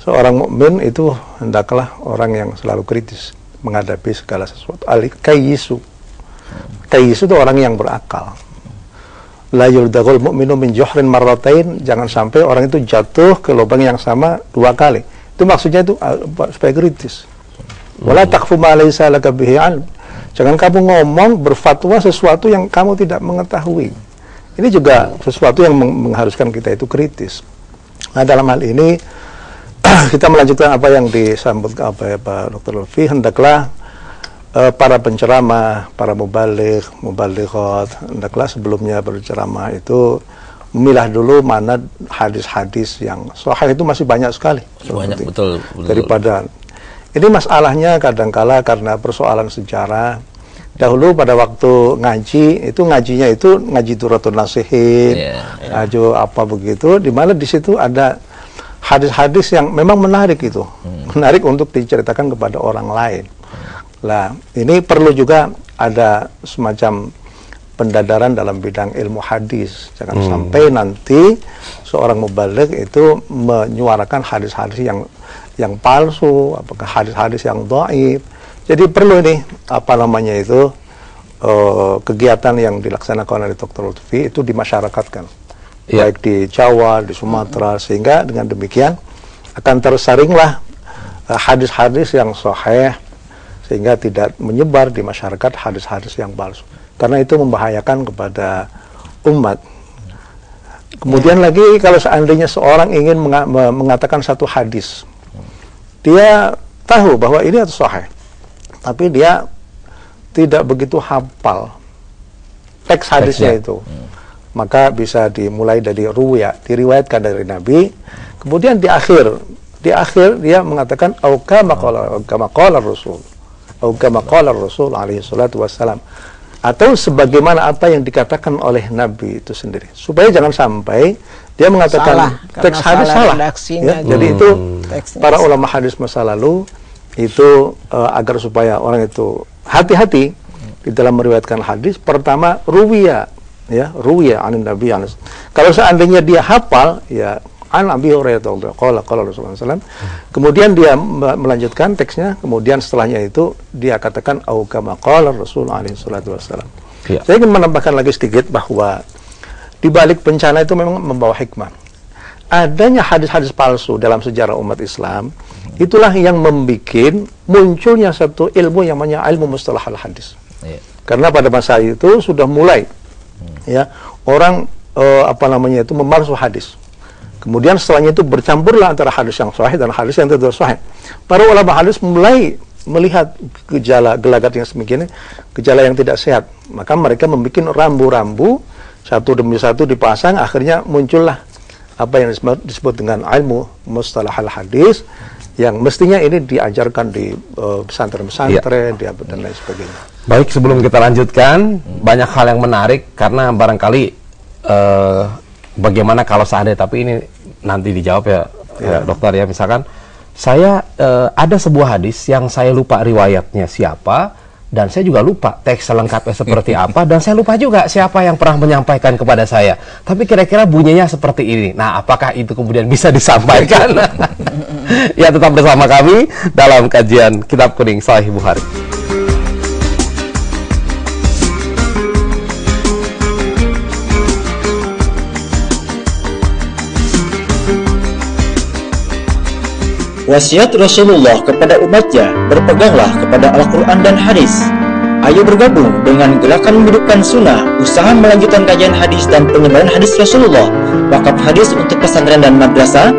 seorang mukmin itu hendaklah orang yang selalu kritis menghadapi segala sesuatu. Al-kayyisu. Kayyisu itu orang yang berakal. La yuldagul mu'minu min juhrin marratain, jangan sampai orang itu jatuh ke lubang yang sama 2 kali. Itu maksudnya itu supaya kritis. Wala taqfu ma laysa laka bihi ilm. Jangan kamu ngomong berfatwa sesuatu yang kamu tidak mengetahui. Ini juga sesuatu yang mengharuskan kita itu kritis. Nah, dalam hal ini kita melanjutkan apa yang disambut Pak Dr. Lutfi, hendaklah para penceramah, para mubalighat, hendaklah sebelumnya berceramah itu memilah dulu mana hadis-hadis yang sahih. Itu masih banyak sekali. Banyak, betul. Daripada ini masalahnya kadangkala karena persoalan sejarah. Dahulu pada waktu ngaji, itu ngajinya itu ngaji Duratun Nasihin, ngaji apa begitu, di mana di situ ada hadis-hadis yang memang menarik itu. Menarik untuk diceritakan kepada orang lain. Nah, ini perlu juga ada semacam pendadaran dalam bidang ilmu hadis. Jangan sampai nanti seorang mubaligh itu menyuarakan hadis-hadis yang palsu, apakah hadis-hadis yang dhaif. Jadi perlu ini kegiatan yang dilaksanakan oleh Dr. Lutfi itu dimasyarakatkan, baik di Jawa, di Sumatera, sehingga dengan demikian akan tersaringlah hadis-hadis yang sahih, sehingga tidak menyebar di masyarakat hadis-hadis yang palsu, karena itu membahayakan kepada umat. Kemudian lagi, kalau seandainya seorang ingin mengatakan satu hadis, dia tahu bahwa ini sahih, tapi dia tidak begitu hafal teks hadisnya itu, maka bisa dimulai dari ruwaya, diriwayatkan dari Nabi, kemudian di akhir dia mengatakan au kama qala Rasul alaihi salatu wassalam, atau sebagaimana apa yang dikatakan oleh Nabi itu sendiri, supaya jangan sampai dia mengatakan teks hadis salah. Ya, jadi itu para ulama hadis masa lalu itu agar supaya orang itu hati-hati di dalam meriwayatkan hadis. Pertama, ruwiya anin Nabi. Kalau seandainya dia hafal, ya an Abi Hurairah qala Rasulullah SAW, kemudian dia melanjutkan teksnya, kemudian setelahnya itu dia katakan au kama qala Rasul alaihi salatu wassalam. Saya ingin menambahkan lagi sedikit bahwa di balik bencana itu memang membawa hikmah. Adanya hadis-hadis palsu dalam sejarah umat Islam, itulah yang membuat munculnya satu ilmu yang namanya ilmu mustalah al-hadis. Karena pada masa itu sudah mulai orang itu memalsu hadis. Kemudian setelahnya itu bercampurlah antara hadis yang sahih dan hadis yang tidak sahih. Para ulama hadis mulai melihat gejala gelagat yang semikian, gejala yang tidak sehat. Maka mereka membuat rambu-rambu satu demi satu dipasang, akhirnya muncullah apa yang disebut dengan ilmu mustalah al-hadis, yang mestinya ini diajarkan di pesantren-pesantren, dan lain sebagainya. Baik, sebelum kita lanjutkan, banyak hal yang menarik, karena barangkali bagaimana kalau seandainya, tapi ini nanti dijawab ya dokter ya. Misalkan saya ada sebuah hadis yang saya lupa riwayatnya siapa, dan saya juga lupa teks selengkapnya seperti apa, dan saya lupa juga siapa yang pernah menyampaikan kepada saya. Tapi kira-kira bunyinya seperti ini. Nah, apakah itu kemudian bisa disampaikan? Ya, tetap bersama kami dalam kajian Kitab Kuning Sahih Bukhari. Wasiat Rasulullah kepada umatnya, berpeganglah kepada Al-Quran dan hadis. Ayo bergabung dengan Gerakan Menghidupkan Sunnah, usaha melanjutkan kajian hadis dan penyebaran hadis Rasulullah, wakaf hadis untuk pesantren dan madrasah,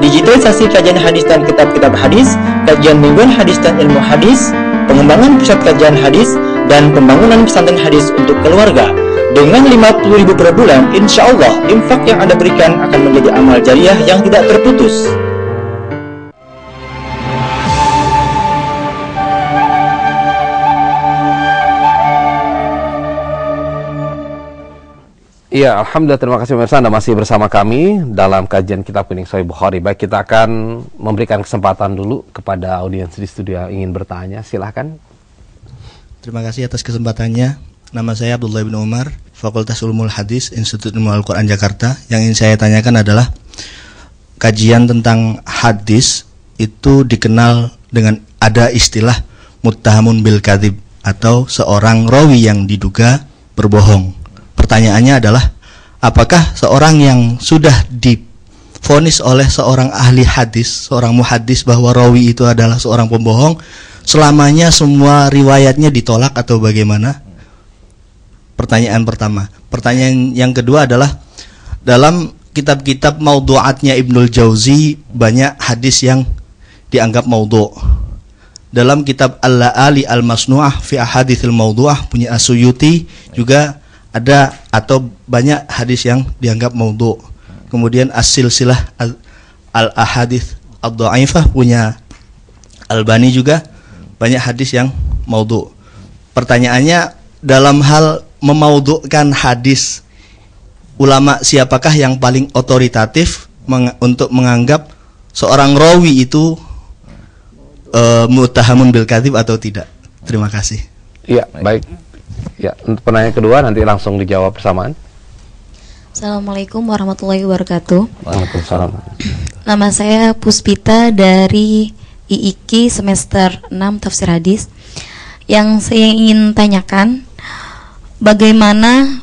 digitalisasi kajian hadis dan kitab-kitab hadis, kajian mingguan hadis dan ilmu hadis, pengembangan pusat kajian hadis, dan pembangunan pesantren hadis untuk keluarga. Dengan 50.000 per bulan, insya Allah infak yang Anda berikan akan menjadi amal jariah yang tidak terputus. Iya, alhamdulillah, terima kasih pemirsa, Anda masih bersama kami dalam kajian Kitab Kuning Sahih Bukhari. Baik, kita akan memberikan kesempatan dulu kepada audiens di studio yang ingin bertanya. Silahkan. Terima kasih atas kesempatannya. Nama saya Abdullah bin Umar, Fakultas Ulumul Hadis, Institut Ilmu Al-Quran Jakarta. Yang ingin saya tanyakan adalah kajian tentang hadis itu dikenal dengan ada istilah muttahamun bil kadzib, atau seorang rawi yang diduga berbohong. Pertanyaannya adalah, apakah seorang yang sudah divonis oleh seorang ahli hadis, seorang muhaddis bahwa rawi itu adalah seorang pembohong, selamanya semua riwayatnya ditolak atau bagaimana? Pertanyaan pertama. Pertanyaan yang kedua adalah, dalam kitab-kitab maudhu'atnya Ibnul Jauzi banyak hadis yang dianggap maudhu'. Dalam kitab Al-La'ali Al-Masnu'ah fi Ahaditsil Maudhu'ah punya As-Suyuti juga ada atau banyak hadis yang dianggap maudhu'. Kemudian As-Silsilah Al-Ahadits Ad-Dha'ifah punya Albani juga banyak hadis yang maudhu'. Pertanyaannya, dalam hal memaudhu'kan hadis, ulama siapakah yang paling otoritatif untuk menganggap seorang rawi itu muttahamun bil kadzib atau tidak? Terima kasih. Iya, baik. Ya, untuk pertanyaan kedua nanti langsung dijawab bersamaan. Assalamualaikum warahmatullahi wabarakatuh. Waalaikumsalam. Nama saya Puspita dari IIKI semester 6 Tafsir Hadis. Yang saya ingin tanyakan, bagaimana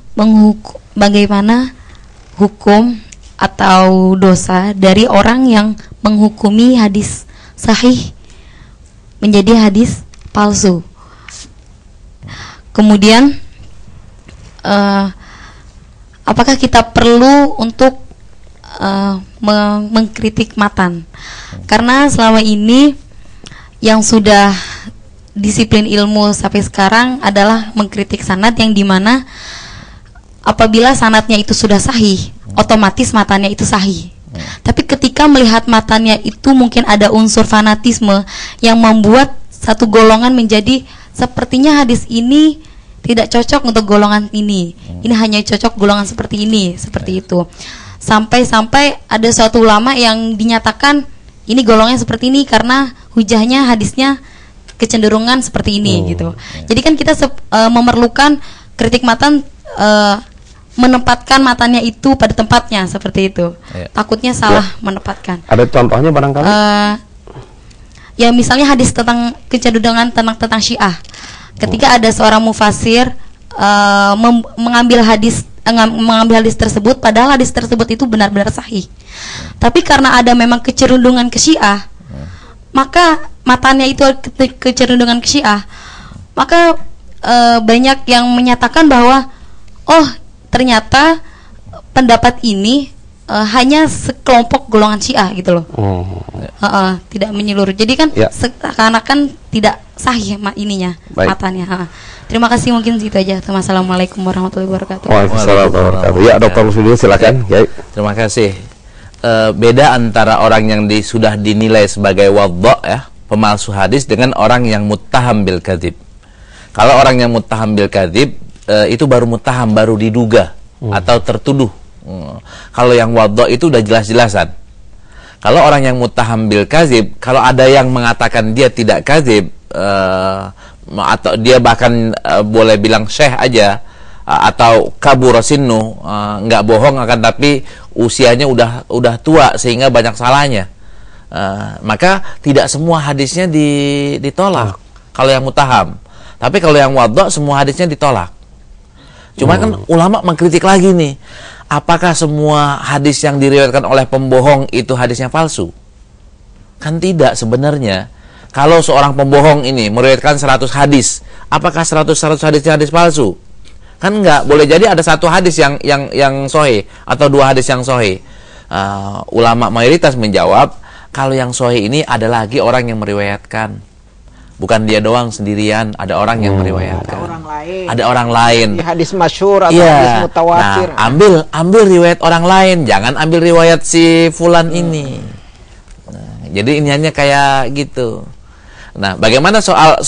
hukum atau dosa dari orang yang menghukumi hadis sahih menjadi hadis palsu. Kemudian apakah kita perlu untuk mengkritik matan? Karena selama ini yang sudah disiplin ilmu sampai sekarang adalah mengkritik sanad, yang dimana apabila sanadnya itu sudah sahih, otomatis matannya itu sahih. Tapi ketika melihat matannya itu mungkin ada unsur fanatisme yang membuat satu golongan menjadi sepertinya hadis ini tidak cocok untuk golongan ini. Ini hanya cocok golongan seperti ini, seperti itu. Sampai-sampai ada suatu ulama yang dinyatakan ini golongannya seperti ini karena hujahnya hadisnya kecenderungan seperti ini gitu. Jadi kan kita memerlukan kritik matan, menempatkan matanya itu pada tempatnya seperti itu. Takutnya salah menempatkan. Ada contohnya barangkali? Ya misalnya hadis tentang kecenderungan tentang Syiah. Ketika ada seorang mufasir mengambil hadis tersebut, padahal hadis tersebut itu benar-benar sahih. Tapi karena ada memang kecenderungan ke Syiah, maka matanya itu kecenderungan ke Syiah, maka banyak yang menyatakan bahwa oh ternyata pendapat ini hanya sekelompok golongan Syiah gitu loh. Tidak menyeluruh. Jadi kan seakan-akan tidak sahih ininya, matanya. Terima kasih, mungkin situ aja. Assalamualaikum warahmatullahi wabarakatuh. Waalaikumsalam warahmatullahi wabarakatuh. Ya, Dr. Muslimin silakan. Terima kasih. Beda antara orang yang sudah dinilai sebagai wadha' ya, pemalsu hadis, dengan orang yang muttaham bil kadzib. Kalau orang yang muttaham bil kadzib itu baru muttaham, baru diduga atau tertuduh. Kalau yang wadha' itu udah jelas-jelasan. Kalau orang yang muttaham bil kadzib, kalau ada yang mengatakan dia tidak kadzib, atau dia bahkan boleh bilang syekh aja, atau kabur sinnu, nggak bohong akan tapi usianya udah tua sehingga banyak salahnya, maka tidak semua hadisnya ditolak kalau yang mutaham. Tapi kalau yang wadha semua hadisnya ditolak. Cuma kan ulama mengkritik lagi nih, apakah semua hadis yang diriwayatkan oleh pembohong itu hadisnya palsu? Kan tidak sebenarnya. Kalau seorang pembohong ini meriwayatkan 100 hadis, apakah 100 hadisnya hadis palsu? Kan enggak, boleh jadi ada satu hadis yang sahih atau 2 hadis yang sahih. Ulama mayoritas menjawab, kalau yang sahih ini ada lagi orang yang meriwayatkan. Bukan dia doang sendirian, ada orang yang meriwayatkan. Ada orang lain. Di hadis masyhur atau hadis mutawatir. Nah, ambil riwayat orang lain, jangan ambil riwayat si fulan ini. Nah, jadi ini hanya kayak gitu. Nah, bagaimana soal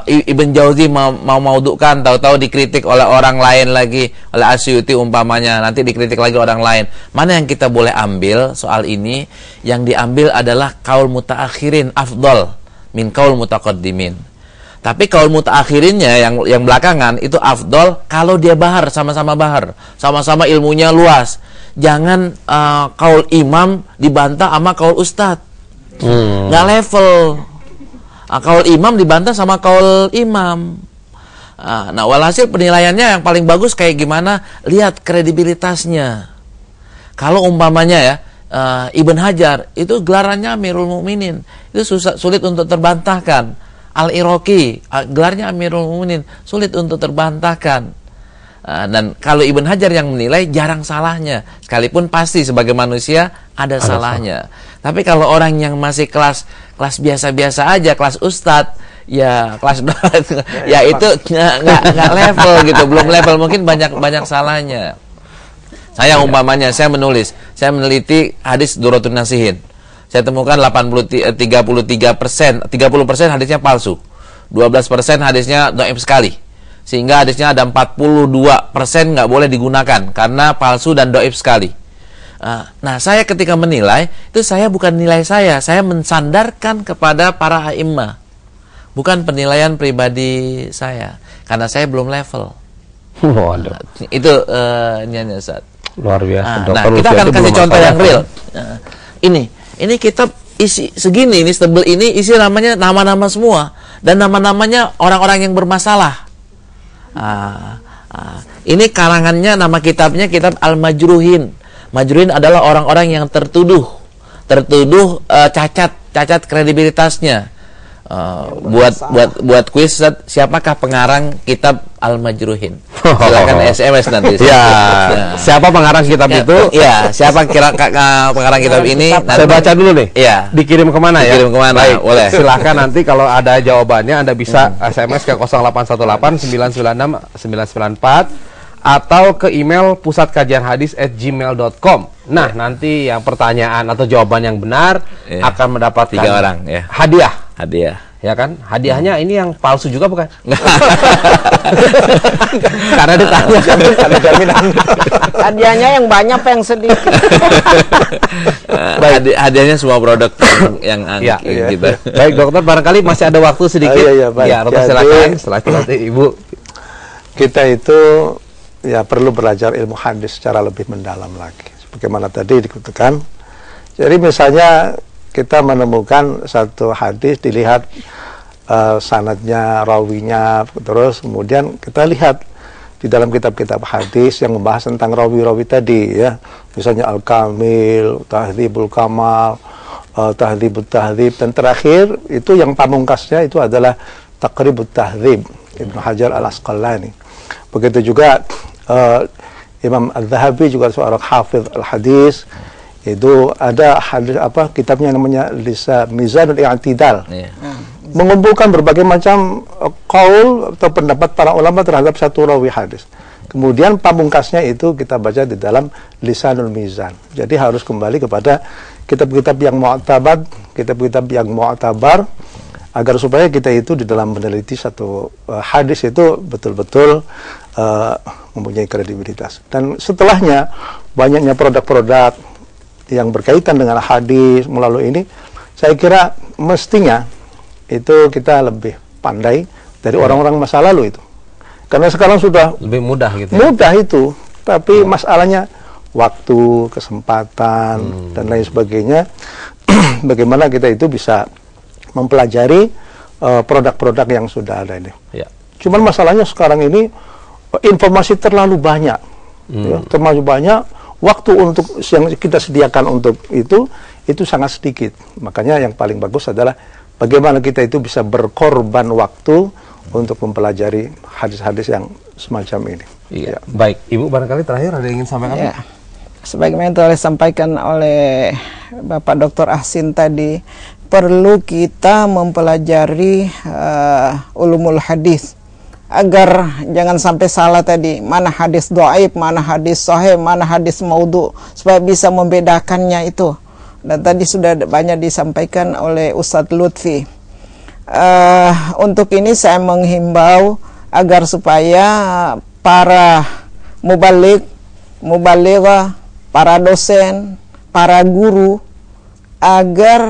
Ibn Jauzi mau maudhu'kan, tahu-tahu dikritik oleh orang lain lagi, oleh Asyuti umpamanya, nanti dikritik lagi orang lain. Mana yang kita boleh ambil soal ini? Yang diambil adalah qaul mutaakhirin afdal min qaul mutaqaddimin. Tapi qaul mutaakhirinnya yang belakangan itu afdal kalau dia bahar, sama-sama ilmunya luas. Jangan qaul imam dibantah sama qaul ustad. Nggak level. Qaul imam dibantah sama qaul imam. Nah, walhasil penilaiannya yang paling bagus kayak gimana? Lihat kredibilitasnya. Kalau umpamanya ya, Ibn Hajar itu gelarannya Amirul Mukminin, itu sulit untuk terbantahkan. Al-Iraqi gelarnya Amirul Mukminin, sulit untuk terbantahkan. Dan kalau Ibn Hajar yang menilai jarang salahnya, sekalipun pasti sebagai manusia ada salahnya. Tapi kalau orang yang masih kelas biasa-biasa aja, kelas ustadz, ya kelas ya itu nggak level gitu, belum level, mungkin banyak salahnya. Saya umpamanya saya meneliti hadis Duratun Nasihin. Saya temukan 33% hadisnya palsu. 12% hadisnya dhaif sekali. Sehingga hadisnya ada 42% nggak boleh digunakan karena palsu dan dhaif sekali. Nah, saya ketika menilai, itu saya bukan nilai saya mensandarkan kepada para a'immah. Bukan penilaian pribadi saya, karena saya belum level. Waduh. Itu ini Ustaz. Luar biasa. Nah, kita akan kasih contoh yang real. Ini kitab isi segini, ini tebel ini isi namanya nama-nama semua dan nama-namanya orang-orang yang bermasalah. Ini karangannya, nama kitabnya kitab Al-Majruhin. Majruhin adalah orang-orang yang tertuduh cacat kredibilitasnya. Buat kuis, siapakah pengarang kitab Al-Majruhin? Silakan SMS nanti. Ya, siapa pengarang kitab itu? Ya, siapa pengarang kitab ini? Saya baca dulu nih. Iya. Dikirim kemana ya? Dikirim kemana? Baik, boleh. Silahkan nanti kalau ada jawabannya Anda bisa SMS ke 0818 996 994 atau ke email pusatkajianhadis@gmail.com. Nah, nanti yang pertanyaan atau jawaban yang benar akan mendapatkan 3 orang ya. Hadiah. Ya kan? Hadiahnya ini yang palsu juga bukan? Karena ditanya ada jaminan. Hadiahnya yang banyak apa yang sedikit? Hadiahnya semua produk yang gitu. Baik, dokter, barangkali masih ada waktu sedikit. Dokter silakan. Setelah itu nanti Ibu. Kita itu ya perlu belajar ilmu hadis secara lebih mendalam lagi. Sebagaimana tadi dikatakan. Jadi misalnya kita menemukan satu hadis, dilihat sanadnya, rawinya, terus kemudian kita lihat di dalam kitab-kitab hadis yang membahas tentang rawi-rawi tadi ya. Misalnya Al-Kamil, Tahdzibul Kamal, Tahdzibut Tahdzib, dan terakhir itu yang pamungkasnya itu adalah Taqribut Tahdzib Ibnu Hajar Al-Asqalani. Begitu juga Imam Al-Zahabi juga seorang hafidh al-hadis, itu ada hadis kitabnya namanya Mizanul I'tidal. Mengumpulkan berbagai macam qaul atau pendapat para ulama terhadap satu rawi hadis. Kemudian pamungkasnya itu kita baca di dalam Lisanul Mizan. Jadi harus kembali kepada kitab-kitab yang mu'tabad, kitab-kitab yang mu'tabar, agar supaya kita itu di dalam meneliti satu hadis itu betul-betul mempunyai kredibilitas. Dan setelahnya banyaknya produk-produk yang berkaitan dengan hadis melalui ini, saya kira mestinya itu kita lebih pandai dari orang-orang masa lalu itu. Karena sekarang sudah lebih mudah gitu. Mudah itu, tapi masalahnya waktu, kesempatan dan lain sebagainya. Bagaimana kita itu bisa mempelajari produk-produk yang sudah ada ini. Ya. Cuman masalahnya sekarang ini informasi terlalu banyak, ya, terlalu banyak. Waktu untuk yang kita sediakan untuk itu sangat sedikit. Makanya yang paling bagus adalah bagaimana kita itu bisa berkorban waktu untuk mempelajari hadis-hadis yang semacam ini. Iya. Baik, Ibu barangkali terakhir ada yang ingin sampaikan? Ya. Sebagaimana telah disampaikan oleh Bapak Dr. Ahsin tadi, perlu kita mempelajari ulumul hadis agar jangan sampai salah tadi, mana hadis dhaif, mana hadis sahih, mana hadis maudhu, supaya bisa membedakannya itu. Dan tadi sudah banyak disampaikan oleh Ustadz Lutfi. Untuk ini saya menghimbau agar supaya para mubalighah, para dosen, para guru, agar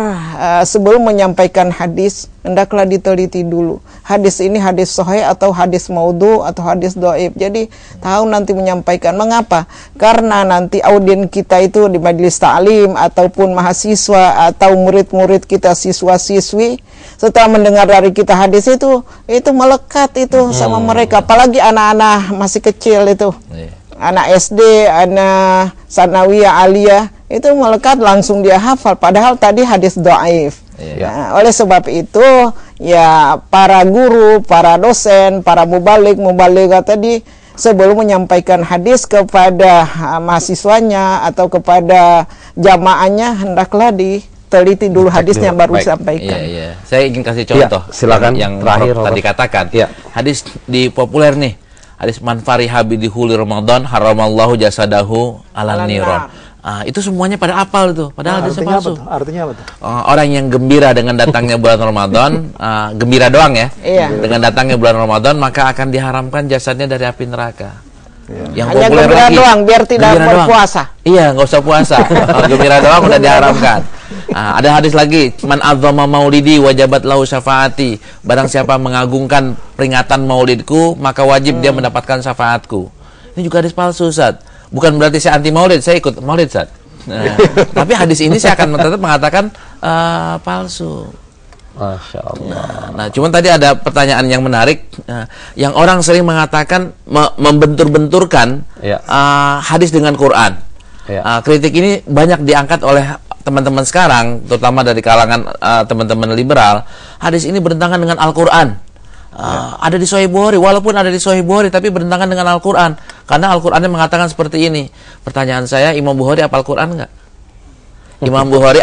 sebelum menyampaikan hadis hendaklah diteliti dulu hadis ini hadis sahih atau hadis maudhu atau hadis dhaif. Jadi tahu nanti menyampaikan. Mengapa? Karena nanti audien kita itu di majelis ta'lim ataupun mahasiswa atau murid-murid kita, siswa-siswi, setelah mendengar dari kita hadis itu melekat itu sama mereka. Apalagi anak-anak masih kecil itu, anak SD, anak sanawiyah, aliyah, itu melekat langsung dia hafal. Padahal tadi hadis dhaif. Nah, oleh sebab itu ya para guru, para dosen, para mubalighah tadi sebelum menyampaikan hadis kepada mahasiswanya atau kepada jamaahnya hendaklah diteliti dulu hadisnya baru disampaikan. Iya. Saya ingin kasih contoh. Silakan. Yang terakhir tadi katakan. Hadis di populer nih. Hadis man fariha bidhuli Ramadan haramallahu jasadahu ala niron. Itu semuanya pada apal itu, padahal hadisnya palsu. Artinya apa tuh? Orang yang gembira dengan datangnya bulan Ramadan, gembira doang ya. Dengan datangnya bulan Ramadan, maka akan diharamkan jasadnya dari api neraka. Yang hanya populer gembira lagi, doang biar tidak berpuasa. Iya, nggak usah puasa. Gembira doang udah diharamkan. Ada hadis lagi, man azzama maulidi wajabat lahu syafaati. Barang siapa mengagungkan peringatan maulidku, maka wajib dia mendapatkan syafaatku. Ini juga hadis palsu, Ustaz. Bukan berarti saya anti maulid, saya ikut maulid, Ustaz. Tapi hadis ini saya akan tetap mengatakan palsu. Masya Allah. Nah, cuman tadi ada pertanyaan yang menarik, yang orang sering mengatakan membentur-benturkan hadis dengan Quran. Kritik ini banyak diangkat oleh teman-teman sekarang, terutama dari kalangan teman-teman liberal. Hadis ini bertentangan dengan Al-Quran. Ada di Sahih Bukhari, walaupun ada di Sahih Bukhari, tapi bertentangan dengan Al-Quran. Karena Al-Qurannya mengatakan seperti ini. Pertanyaan saya, Imam Bukhari hafal Quran enggak? Imam Bukhari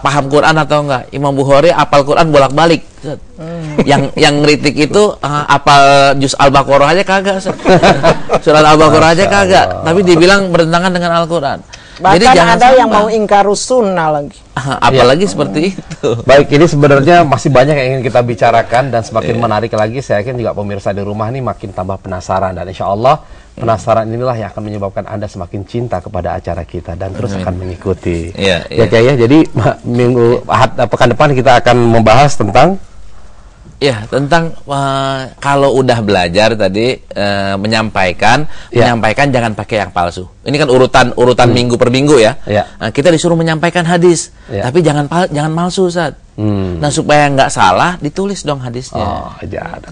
paham Quran atau enggak? Imam Bukhari hafal Quran bolak-balik. Yang ngeritik itu hafal juz Al-Baqarah aja kagak. Surat Al-Baqarah aja kagak. Tapi dibilang bertentangan dengan Al-Quran. Bahkan jadi jangan ada yang mau ingkarus sunnah lagi. Apalagi seperti itu. Baik, ini sebenarnya masih banyak yang ingin kita bicarakan dan semakin menarik lagi. Saya yakin juga pemirsa di rumah ini makin tambah penasaran, dan insya Allah penasaran inilah yang akan menyebabkan Anda semakin cinta kepada acara kita dan terus akan mengikuti. Ya, jadi pekan depan kita akan membahas tentang tentang kalau udah belajar tadi menyampaikan jangan pakai yang palsu. Ini kan urutan minggu per minggu ya. Kita disuruh menyampaikan hadis, tapi jangan palsu, Ustaz. Nah, supaya nggak salah ditulis dong hadisnya.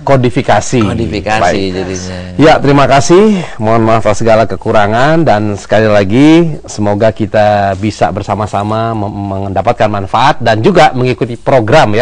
Kodifikasi jadinya. Ya, terima kasih. Mohon maaf atas segala kekurangan, dan sekali lagi semoga kita bisa bersama-sama mendapatkan manfaat dan juga mengikuti program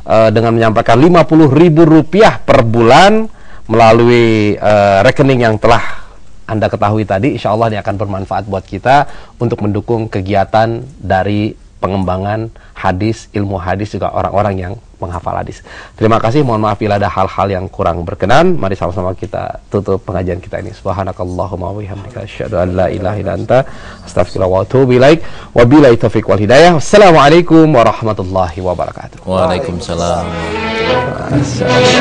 dengan menyampaikan Rp50.000 per bulan melalui rekening yang telah Anda ketahui tadi. Insya Allah ini akan bermanfaat buat kita untuk mendukung kegiatan dari pengembangan hadis, ilmu hadis, juga orang-orang yang menghafal hadis. Terima kasih, mohon maaf bila ada hal-hal yang kurang berkenan. Mari sama-sama kita tutup pengajian kita ini. Subhanakallahumma wa bihamdika asyhadu an la ilaha illa anta astaghfiruka wa atubu ilaik. Wabillahi taufiq wal hidayah. Wassalamualaikum warahmatullahi wabarakatuh. Waalaikumsalam. Masya Allah.